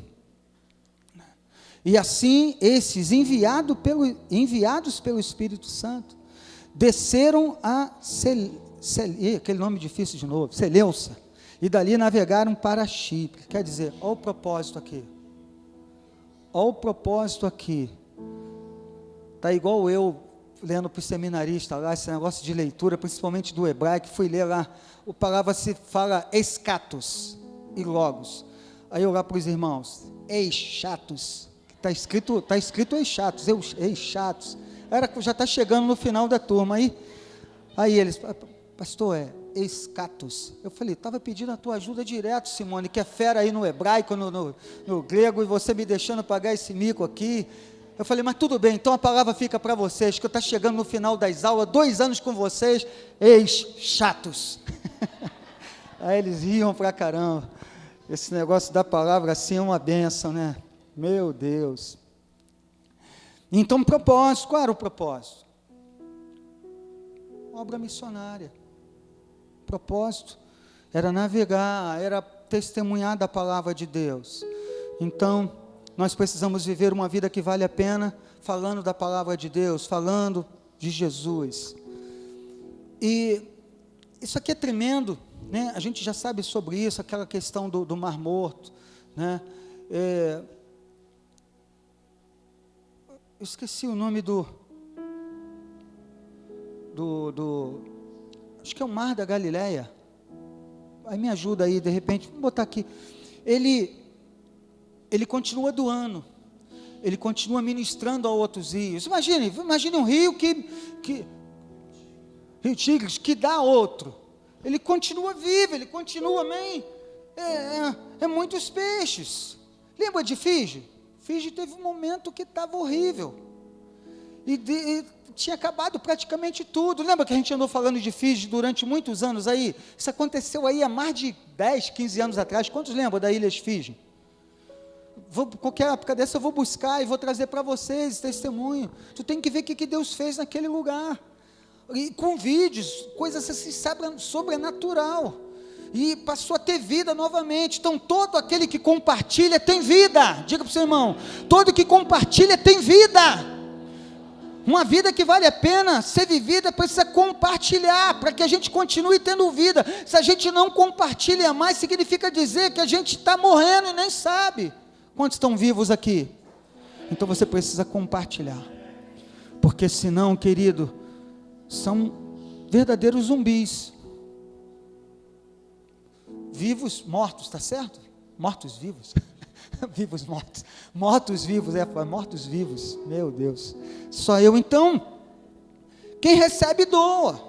e assim esses enviados pelo Espírito Santo, desceram a aquele nome difícil de novo, Seleucia, e dali navegaram para Chipre. Quer dizer, olha o propósito aqui, está igual eu lendo para o seminarista lá, esse negócio de leitura, principalmente do hebraico, fui ler lá, a palavra se fala escatos e logos, aí eu lá para os irmãos, eichatos, está escrito eichatos, eichatos, já está chegando no final da turma, aí eles, pastor, escatos, eu falei, estava pedindo a tua ajuda direto, Simone, que é fera aí no hebraico, no grego, e você me deixando pagar esse mico aqui. Eu falei, mas tudo bem, então a palavra fica para vocês, que eu estou chegando no final das aulas, 2 anos com vocês, chatos. Aí eles riam pra caramba. Esse negócio da palavra assim é uma bênção, né? Meu Deus. Então, propósito, qual era o propósito? Obra missionária. Propósito era navegar, era testemunhar da palavra de Deus. Então, nós precisamos viver uma vida que vale a pena, falando da palavra de Deus, falando de Jesus. E isso aqui é tremendo, né? A gente já sabe sobre isso, aquela questão do Mar Morto, né? Eu esqueci o nome acho que é o Mar da Galileia. Aí me ajuda aí, de repente, vamos botar aqui. Ele continua doando, ele continua ministrando a outros rios. Imagine um rio Rio Tigres, que dá a outro. Ele continua vivo, ele continua, amém? Muitos peixes. Lembra de Fiji? Fiji teve um momento que estava horrível. E tinha acabado praticamente tudo. Lembra que a gente andou falando de Fiji durante muitos anos aí? Isso aconteceu aí há mais de 10, 15 anos atrás. Quantos lembram da Ilha Fiji? Qualquer época dessa eu vou buscar e vou trazer para vocês esse testemunho. Tu tem que ver o que Deus fez naquele lugar. E com vídeos, coisas assim, sobrenatural. E passou a ter vida novamente. Então todo aquele que compartilha tem vida. Diga para o seu irmão, todo que compartilha tem vida. Uma vida que vale a pena ser vivida precisa compartilhar, para que a gente continue tendo vida. Se a gente não compartilha mais, significa dizer que a gente está morrendo e nem sabe. Quantos estão vivos aqui? Então você precisa compartilhar, porque senão, querido, são verdadeiros zumbis. Vivos, mortos, está certo? Mortos vivos. Vivos, mortos. Mortos vivos, mortos vivos. Meu Deus. Só eu, então. Quem recebe, doa.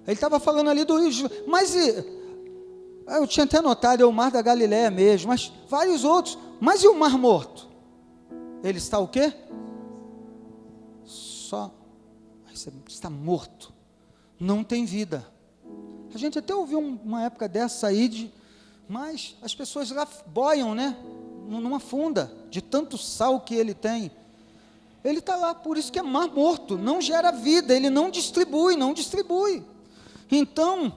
Ele estava falando ali do Rio. Mas eu tinha até notado, é o Mar da Galileia mesmo. Mas vários outros. Mas e o Mar Morto? Ele está o quê? Só. Está morto. Não tem vida. A gente até ouviu uma época dessa aí, mas as pessoas lá boiam, né? Numa funda, de tanto sal que ele tem. Ele está lá, por isso que é mar morto, não gera vida, ele não distribui. Então,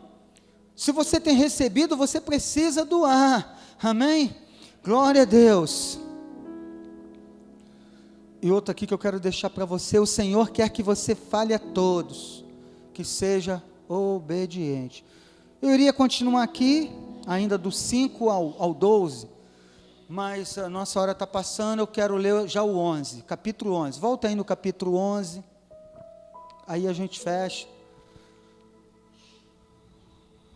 se você tem recebido, você precisa doar, amém? Glória a Deus. E outra aqui que eu quero deixar para você: o Senhor quer que você fale a todos, que seja obediente. Eu iria continuar aqui, ainda do 5 ao 12, mas a nossa hora está passando, eu quero ler já o 11, capítulo 11, volta aí no capítulo 11, aí a gente fecha.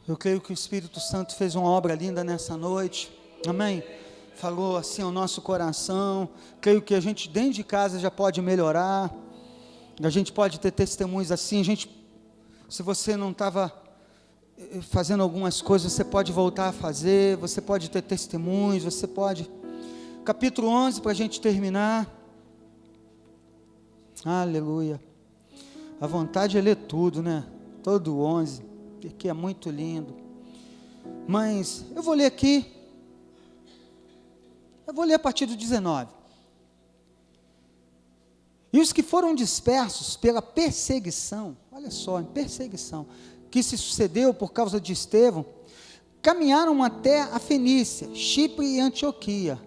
Eu creio que o Espírito Santo fez uma obra linda nessa noite, amém? Falou assim ao nosso coração. Creio que a gente dentro de casa já pode melhorar, a gente pode ter testemunhos assim. Se você não estava fazendo algumas coisas, você pode voltar a fazer, você pode ter testemunhos, você pode. Capítulo 11, para a gente terminar. Aleluia. A vontade é ler tudo, né? Todo o 11, porque é muito lindo. Mas eu vou ler aqui. Eu vou ler a partir do 19. E os que foram dispersos pela perseguição, olha só, perseguição, que se sucedeu por causa de Estevão, caminharam até a Fenícia, Chipre e Antioquia,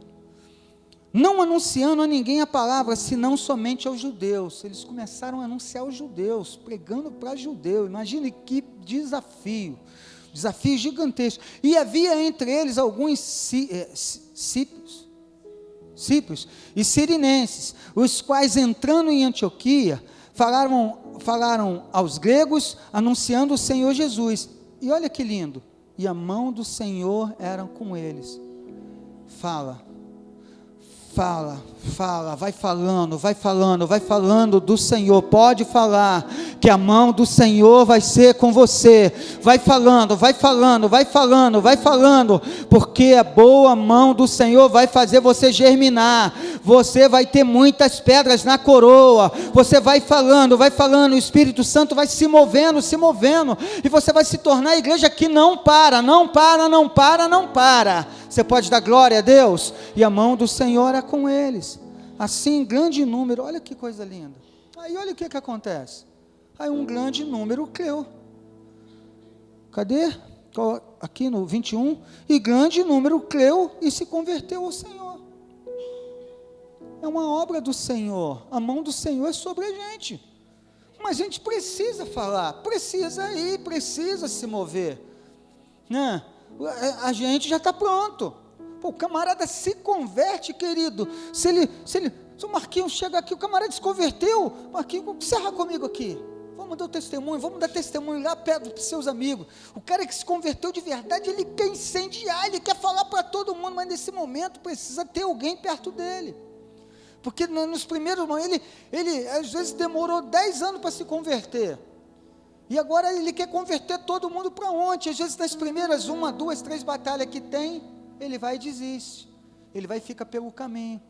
não anunciando a ninguém a palavra, senão somente aos judeus. Eles começaram a anunciar aos judeus, pregando para judeus. Imagine que desafio gigantesco. E havia entre eles alguns cíprios e sirinenses, os quais, entrando em Antioquia, falaram aos gregos, anunciando o Senhor Jesus. E olha que lindo, e a mão do Senhor era com eles. Vai falando do Senhor, pode falar, que a mão do Senhor vai ser com você. Vai falando, porque a boa mão do Senhor vai fazer você germinar. Você vai ter muitas pedras na coroa. Você vai falando, o Espírito Santo vai se movendo, e você vai se tornar a igreja que não para. Você pode dar glória a Deus? E a mão do Senhor é com eles. Assim, grande número, olha que coisa linda. Aí olha o que acontece. Aí um grande número creu. Cadê? Aqui no 21. E grande número creu e se converteu ao Senhor. é uma obra do Senhor, a mão do Senhor é sobre a gente, mas a gente precisa falar, precisa ir, precisa se mover, né? A gente já está pronto. Pô, o camarada se converte, querido. Se o Marquinhos chega aqui, o camarada se converteu, Marquinhos, encerra comigo aqui, vamos dar o testemunho, vamos dar testemunho lá perto dos seus amigos. O cara que se converteu de verdade, ele quer incendiar, ele quer falar para todo mundo, mas nesse momento precisa ter alguém perto dele, porque nos primeiros momentos, ele às vezes demorou 10 anos para se converter, e agora ele quer converter todo mundo para ontem. Às vezes nas primeiras 1, 2, 3 batalhas que tem, ele vai e desiste, ele vai e fica pelo caminho.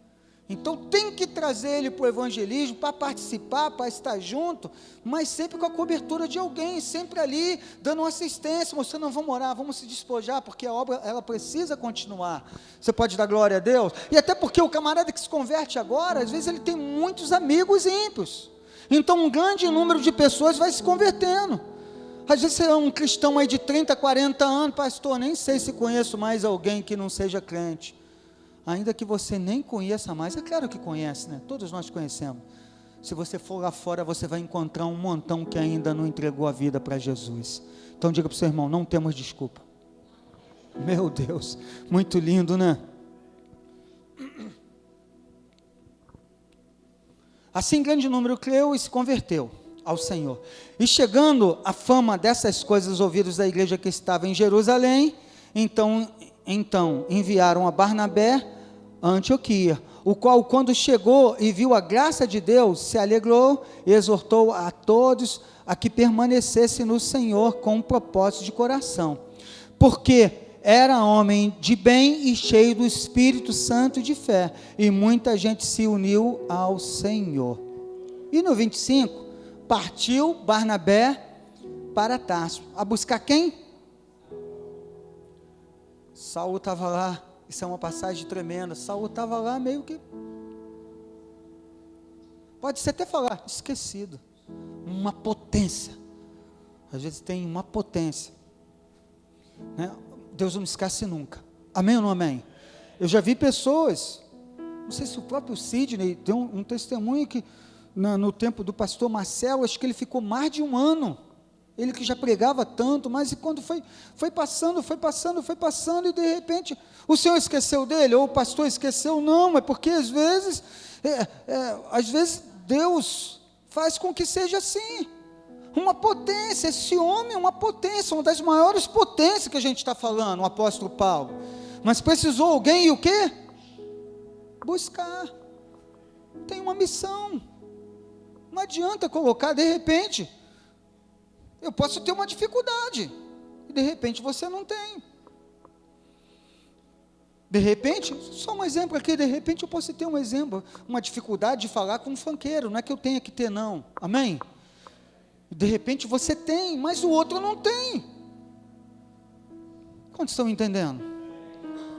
Então tem que trazer ele para o evangelismo, para participar, para estar junto, mas sempre com a cobertura de alguém, sempre ali, dando uma assistência, mostrando, não, vamos orar, vamos se despojar, porque a obra, ela precisa continuar. Você pode dar glória a Deus? E até porque o camarada que se converte agora, às vezes ele tem muitos amigos ímpios, então um grande número de pessoas vai se convertendo. Às vezes você é um cristão aí de 30, 40 anos, pastor, nem sei se conheço mais alguém que não seja crente. Ainda que você nem conheça mais, é claro que conhece, né? Todos nós conhecemos. Se você for lá fora, você vai encontrar um montão que ainda não entregou a vida para Jesus. Então diga para o seu irmão, não temos desculpa. Meu Deus, muito lindo, né? Assim grande número creu e se converteu ao Senhor. E chegando a fama dessas coisas aos ouvidos da igreja que estava em Jerusalém, então enviaram a Barnabé a Antioquia, o qual, quando chegou e viu a graça de Deus, se alegrou e exortou a todos a que permanecessem no Senhor com um propósito de coração, porque era homem de bem e cheio do Espírito Santo e de fé, e muita gente se uniu ao Senhor. E no 25, partiu Barnabé para Tarso, a buscar quem? Saulo estava lá, isso é uma passagem tremenda, Saulo estava lá meio que, pode-se até falar, esquecido, uma potência, às vezes tem uma potência, né? Deus não esquece nunca, amém ou não amém? Eu já vi pessoas, não sei se o próprio Sidney deu um testemunho que, no tempo do pastor Marcelo, acho que ele ficou mais de 1 ano, ele que já pregava tanto, mas quando foi passando, e de repente, o Senhor esqueceu dele, ou o pastor esqueceu, não, é porque às vezes Deus faz com que seja assim, uma potência, esse homem é uma potência, uma das maiores potências que a gente está falando, o apóstolo Paulo, mas precisou alguém e o quê? Buscar, tem uma missão, não adianta colocar, de repente, eu posso ter uma dificuldade, e de repente você não tem, de repente, só um exemplo aqui, de repente eu posso ter uma dificuldade de falar com um funkeiro, não é que eu tenha que ter não, amém? De repente você tem, mas o outro não tem, quantos estão entendendo?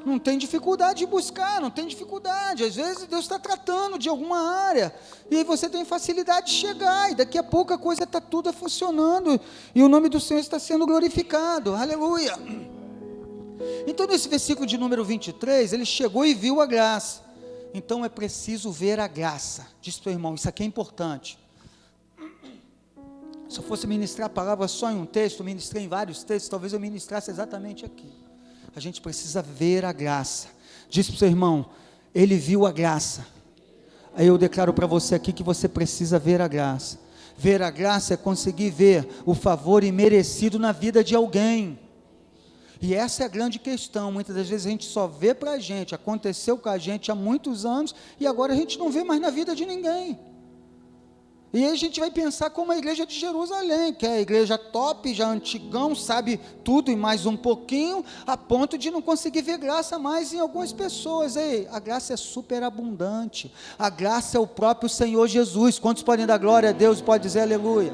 Não tem dificuldade de buscar, não tem dificuldade, às vezes Deus está tratando de alguma área, e aí você tem facilidade de chegar, e daqui a pouco a coisa está toda funcionando, e o nome do Senhor está sendo glorificado, aleluia. Então nesse versículo de número 23, ele chegou e viu a graça, então é preciso ver a graça, diz para o irmão, isso aqui é importante. Se eu fosse ministrar a palavra só em um texto, ministrei em vários textos, talvez eu ministrasse exatamente aqui. A gente precisa ver a graça. Diz para o seu irmão, ele viu a graça. Aí eu declaro para você aqui que você precisa ver a graça. Ver a graça é conseguir ver o favor imerecido na vida de alguém. E essa é a grande questão. Muitas das vezes a gente só vê para a gente, aconteceu com a gente há muitos anos, e agora a gente não vê mais na vida de ninguém. E aí a gente vai pensar como a igreja de Jerusalém, que é a igreja top, já antigão, sabe tudo e mais um pouquinho, a ponto de não conseguir ver graça mais em algumas pessoas. Ei, a graça é superabundante, a graça é o próprio Senhor Jesus. Quantos podem dar glória a Deus e podem dizer aleluia?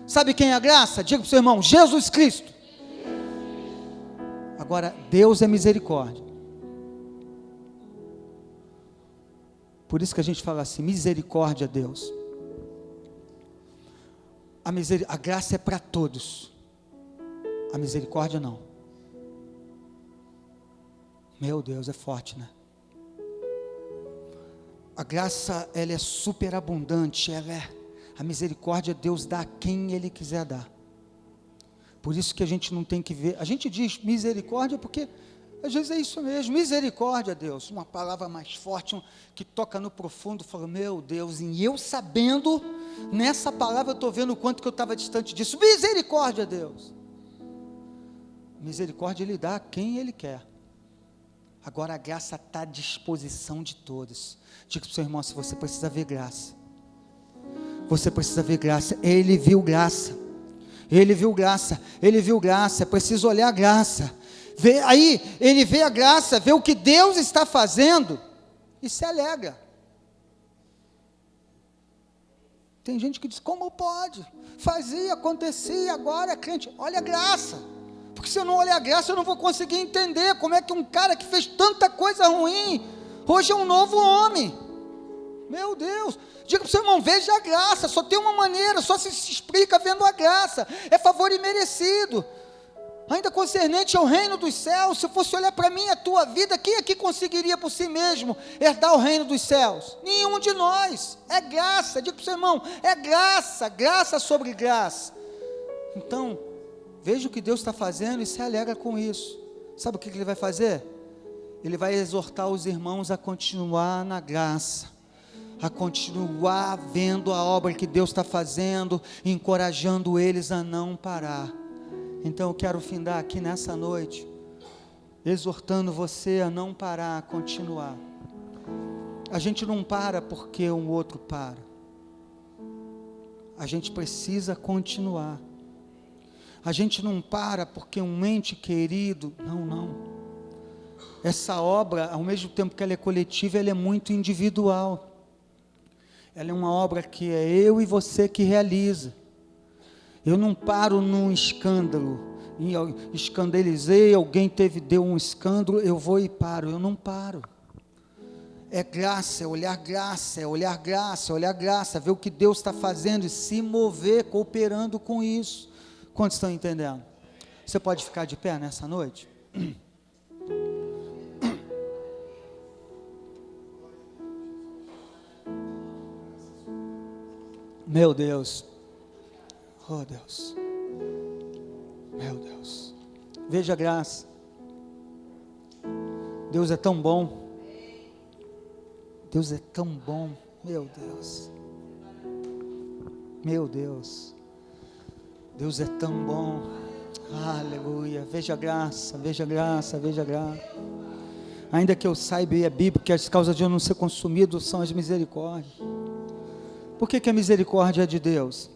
Sabe quem é a graça? Diga para o seu irmão, Jesus Cristo. Agora, Deus é misericórdia. Por isso que a gente fala assim, misericórdia a Deus. A graça é para todos, a misericórdia não. Meu Deus, é forte, né? A graça, ela é superabundante, a misericórdia Deus dá a quem Ele quiser dar. Por isso que a gente não tem que ver, a gente diz misericórdia porque, às vezes é isso mesmo, misericórdia, Deus, uma palavra mais forte, que toca no profundo, fala, meu Deus, e eu sabendo, nessa palavra eu estou vendo o quanto que eu estava distante disso, misericórdia, Deus. Misericórdia Ele dá a quem Ele quer. Agora a graça está à disposição de todos. Diga para o seu irmão, se você precisa ver graça, você precisa ver graça. Ele viu graça, ele viu graça, ele viu graça, é preciso olhar a graça, aí ele vê a graça, vê o que Deus está fazendo, e se alegra. Tem gente que diz, como pode? Fazia, acontecia, agora é crente. Olha a graça, porque se eu não olhar a graça, eu não vou conseguir entender como é que um cara que fez tanta coisa ruim, hoje é um novo homem. Meu Deus, diga para o seu irmão, veja a graça, só tem uma maneira, só se explica vendo a graça, é favor imerecido. Ainda concernente ao reino dos céus, se fosse olhar para mim, a tua vida, quem aqui conseguiria por si mesmo herdar o reino dos céus? Nenhum de nós, é graça, diga para o seu irmão, é graça, graça sobre graça. Então, veja o que Deus está fazendo e se alegra com isso. Sabe o que Ele vai fazer? Ele vai exortar os irmãos a continuar na graça, a continuar vendo a obra que Deus está fazendo, encorajando eles a não parar. Então eu quero findar aqui nessa noite, exortando você a não parar, a continuar. A gente não para porque um outro para, a gente precisa continuar. A gente não para porque um ente querido, não. Essa obra, ao mesmo tempo que ela é coletiva, ela é muito individual. Ela é uma obra que é eu e você que realiza. Eu não paro num escândalo, escandalizei, alguém deu um escândalo, eu vou e paro, eu não paro. É graça, é olhar graça, é olhar graça, é olhar graça, ver o que Deus está fazendo e se mover, cooperando com isso. Quantos estão entendendo? Você pode ficar de pé nessa noite? Meu Deus, oh Deus, meu Deus, veja a graça. Deus é tão bom, Deus é tão bom, meu Deus, Deus é tão bom, aleluia. Veja a graça, veja a graça, veja a graça. Ainda que eu saiba e a Bíblia que as causas de eu não ser consumido são as misericórdias. Por que a misericórdia é de Deus?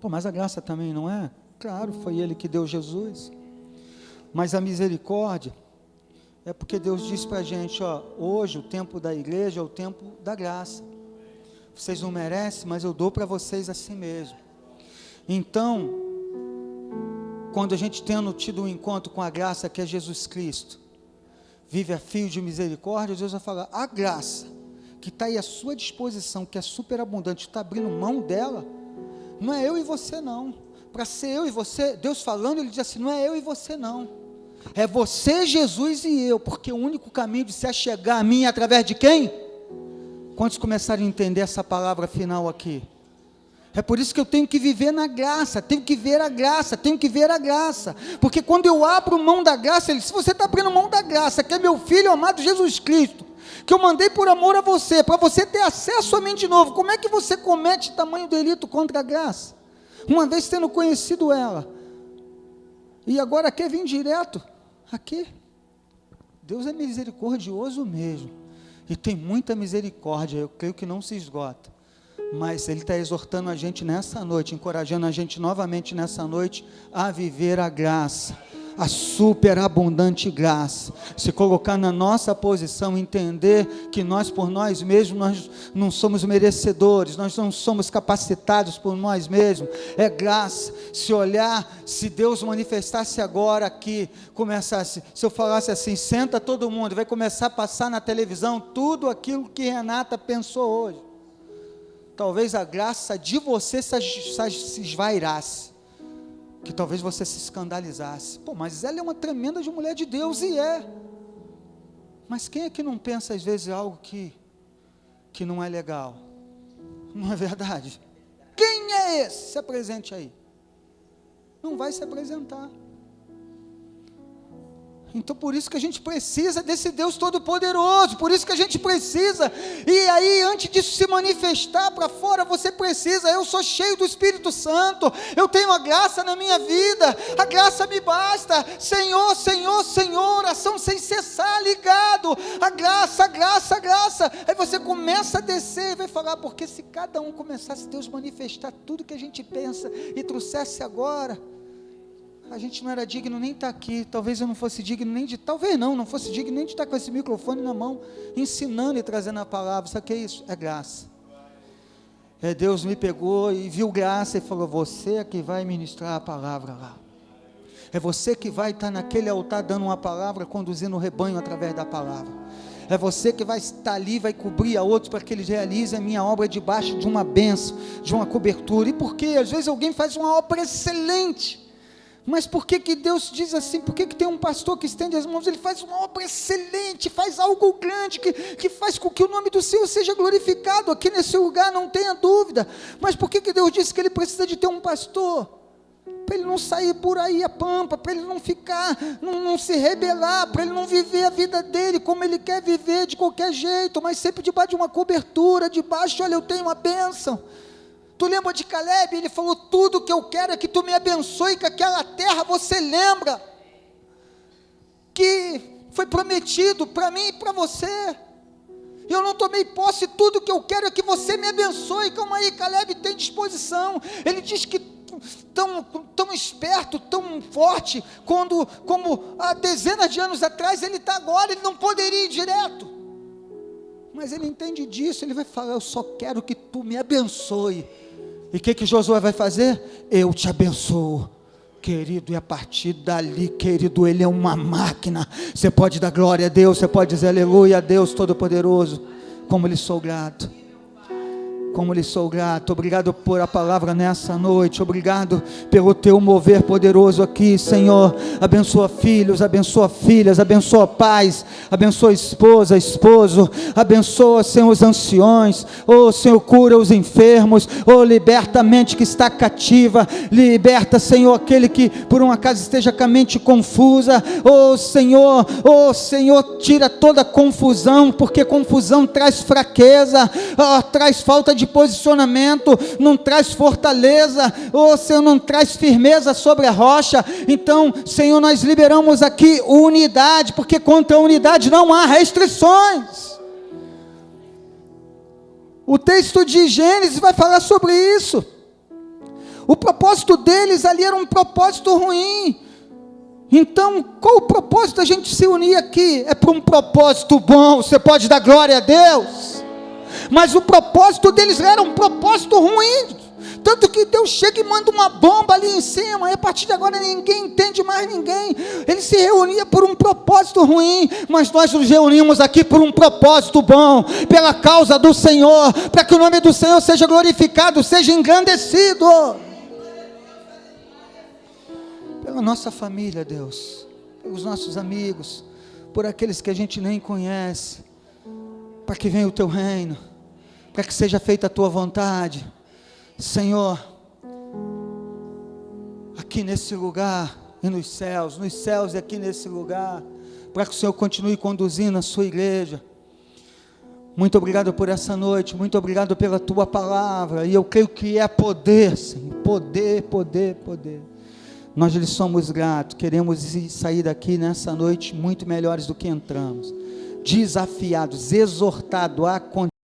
Mas a graça também não é? Claro, foi Ele que deu Jesus. Mas a misericórdia é porque Deus diz para a gente, hoje o tempo da igreja é o tempo da graça. Vocês não merecem, mas eu dou para vocês assim mesmo. Então, quando a gente tendo tido um encontro com a graça que é Jesus Cristo, vive a fio de misericórdia, Deus vai falar, a graça que está aí à sua disposição, que é superabundante, está abrindo mão dela, não é eu e você não, para ser eu e você, Deus falando, Ele diz assim, não é eu e você não, é você, Jesus e eu, porque o único caminho de se achegar a mim é através de quem? Quantos começarem a entender essa palavra final aqui? É por isso que eu tenho que viver na graça, tenho que ver a graça, porque quando eu abro mão da graça, Ele diz, se você está abrindo mão da graça, que é meu Filho amado Jesus Cristo, que eu mandei por amor a você, para você ter acesso a mim de novo, como é que você comete tamanho delito contra a graça? Uma vez tendo conhecido ela, e agora quer vir direto aqui? Deus é misericordioso mesmo, e tem muita misericórdia, eu creio que não se esgota, mas Ele está exortando a gente nessa noite, encorajando a gente novamente nessa noite, a viver a graça, a superabundante graça, se colocar na nossa posição, entender que nós por nós mesmos, nós não somos merecedores, nós não somos capacitados por nós mesmos, é graça. Se olhar, se Deus manifestasse agora aqui, começasse, se eu falasse assim, senta todo mundo, vai começar a passar na televisão tudo aquilo que Renata pensou hoje, talvez a graça de você se esvairasse, que talvez você se escandalizasse, mas ela é uma tremenda de mulher de Deus, e é, mas quem é que não pensa às vezes algo que que não é legal. Não é verdade? Quem é esse? Se apresente aí. Não vai se apresentar. Então por isso que a gente precisa desse Deus Todo-Poderoso, por isso que a gente precisa, e aí antes disso se manifestar para fora, você precisa, eu sou cheio do Espírito Santo, eu tenho a graça na minha vida, a graça me basta, Senhor, Senhor, Senhor, oração sem cessar, ligado, a graça, a graça, a graça, aí você começa a descer e vai falar, porque se cada um começasse Deus manifestar tudo que a gente pensa e trouxesse agora, a gente não era digno nem estar aqui, talvez eu não fosse digno nem de, talvez não fosse digno nem de estar com esse microfone na mão, ensinando e trazendo a palavra. Sabe o que é isso? É graça. Deus me pegou e viu graça e falou, você é que vai ministrar a palavra lá, é você que vai estar naquele altar dando uma palavra, conduzindo o rebanho através da palavra, é você que vai estar ali, vai cobrir a outros para que eles realizem a minha obra debaixo de uma bênção, de uma cobertura. E por quê? Às vezes alguém faz uma obra excelente, mas por que Deus diz assim? Por que tem um pastor que estende as mãos? Ele faz uma obra excelente, faz algo grande, que faz com que o nome do Senhor seja glorificado aqui nesse lugar, não tenha dúvida. Mas por que Deus disse que ele precisa de ter um pastor? Para ele não sair por aí a pampa, para ele não ficar, não se rebelar, para ele não viver a vida dele como ele quer viver, de qualquer jeito, mas sempre debaixo de uma cobertura, debaixo, olha, eu tenho uma bênção. Tu lembra de Caleb? Ele falou, tudo que eu quero é que tu me abençoe, que aquela terra, você lembra, que foi prometido para mim e para você, eu não tomei posse, tudo que eu quero é que você me abençoe. Calma aí, Caleb tem disposição, ele diz que tão esperto, tão forte, como há dezenas de anos atrás, ele está agora, ele não poderia ir direto, mas ele entende disso, ele vai falar, eu só quero que tu me abençoe. E o que Josué vai fazer? Eu te abençoo, querido, e a partir dali, querido, ele é uma máquina. Você pode dar glória a Deus, você pode dizer aleluia a Deus Todo-Poderoso. Como lhe sou grato, como lhe sou grato. Obrigado por a palavra nessa noite, obrigado pelo teu mover poderoso aqui, Senhor. Abençoa filhos, abençoa filhas, abençoa pais, abençoa esposa, esposo, abençoa, Senhor, os anciões, Senhor, cura os enfermos, liberta a mente que está cativa, liberta, Senhor, aquele que por um acaso esteja com a mente confusa, Senhor, tira toda confusão, porque confusão traz fraqueza, traz falta de posicionamento, não traz fortaleza, Senhor, não traz firmeza sobre a rocha. Então, Senhor, nós liberamos aqui unidade, porque contra a unidade não há restrições. O texto de Gênesis vai falar sobre isso. O propósito deles ali era um propósito ruim. Então, qual o propósito da gente se unir aqui? É para um propósito bom. Você pode dar glória a Deus? Mas o propósito deles era um propósito ruim, tanto que Deus chega e manda uma bomba ali em cima, e a partir de agora ninguém entende mais ninguém. Ele se reunia por um propósito ruim, mas nós nos reunimos aqui por um propósito bom, pela causa do Senhor, para que o nome do Senhor seja glorificado, seja engrandecido, pela nossa família, Deus, pelos nossos amigos, por aqueles que a gente nem conhece, para que venha o teu reino, para que seja feita a tua vontade, Senhor, aqui nesse lugar e nos céus e aqui nesse lugar, para que o Senhor continue conduzindo a sua igreja. Muito obrigado por essa noite, muito obrigado pela tua palavra, e eu creio que é poder, Senhor, poder. Nós lhe somos gratos, queremos sair daqui nessa noite muito melhores do que entramos, desafiados, exortados a continuar.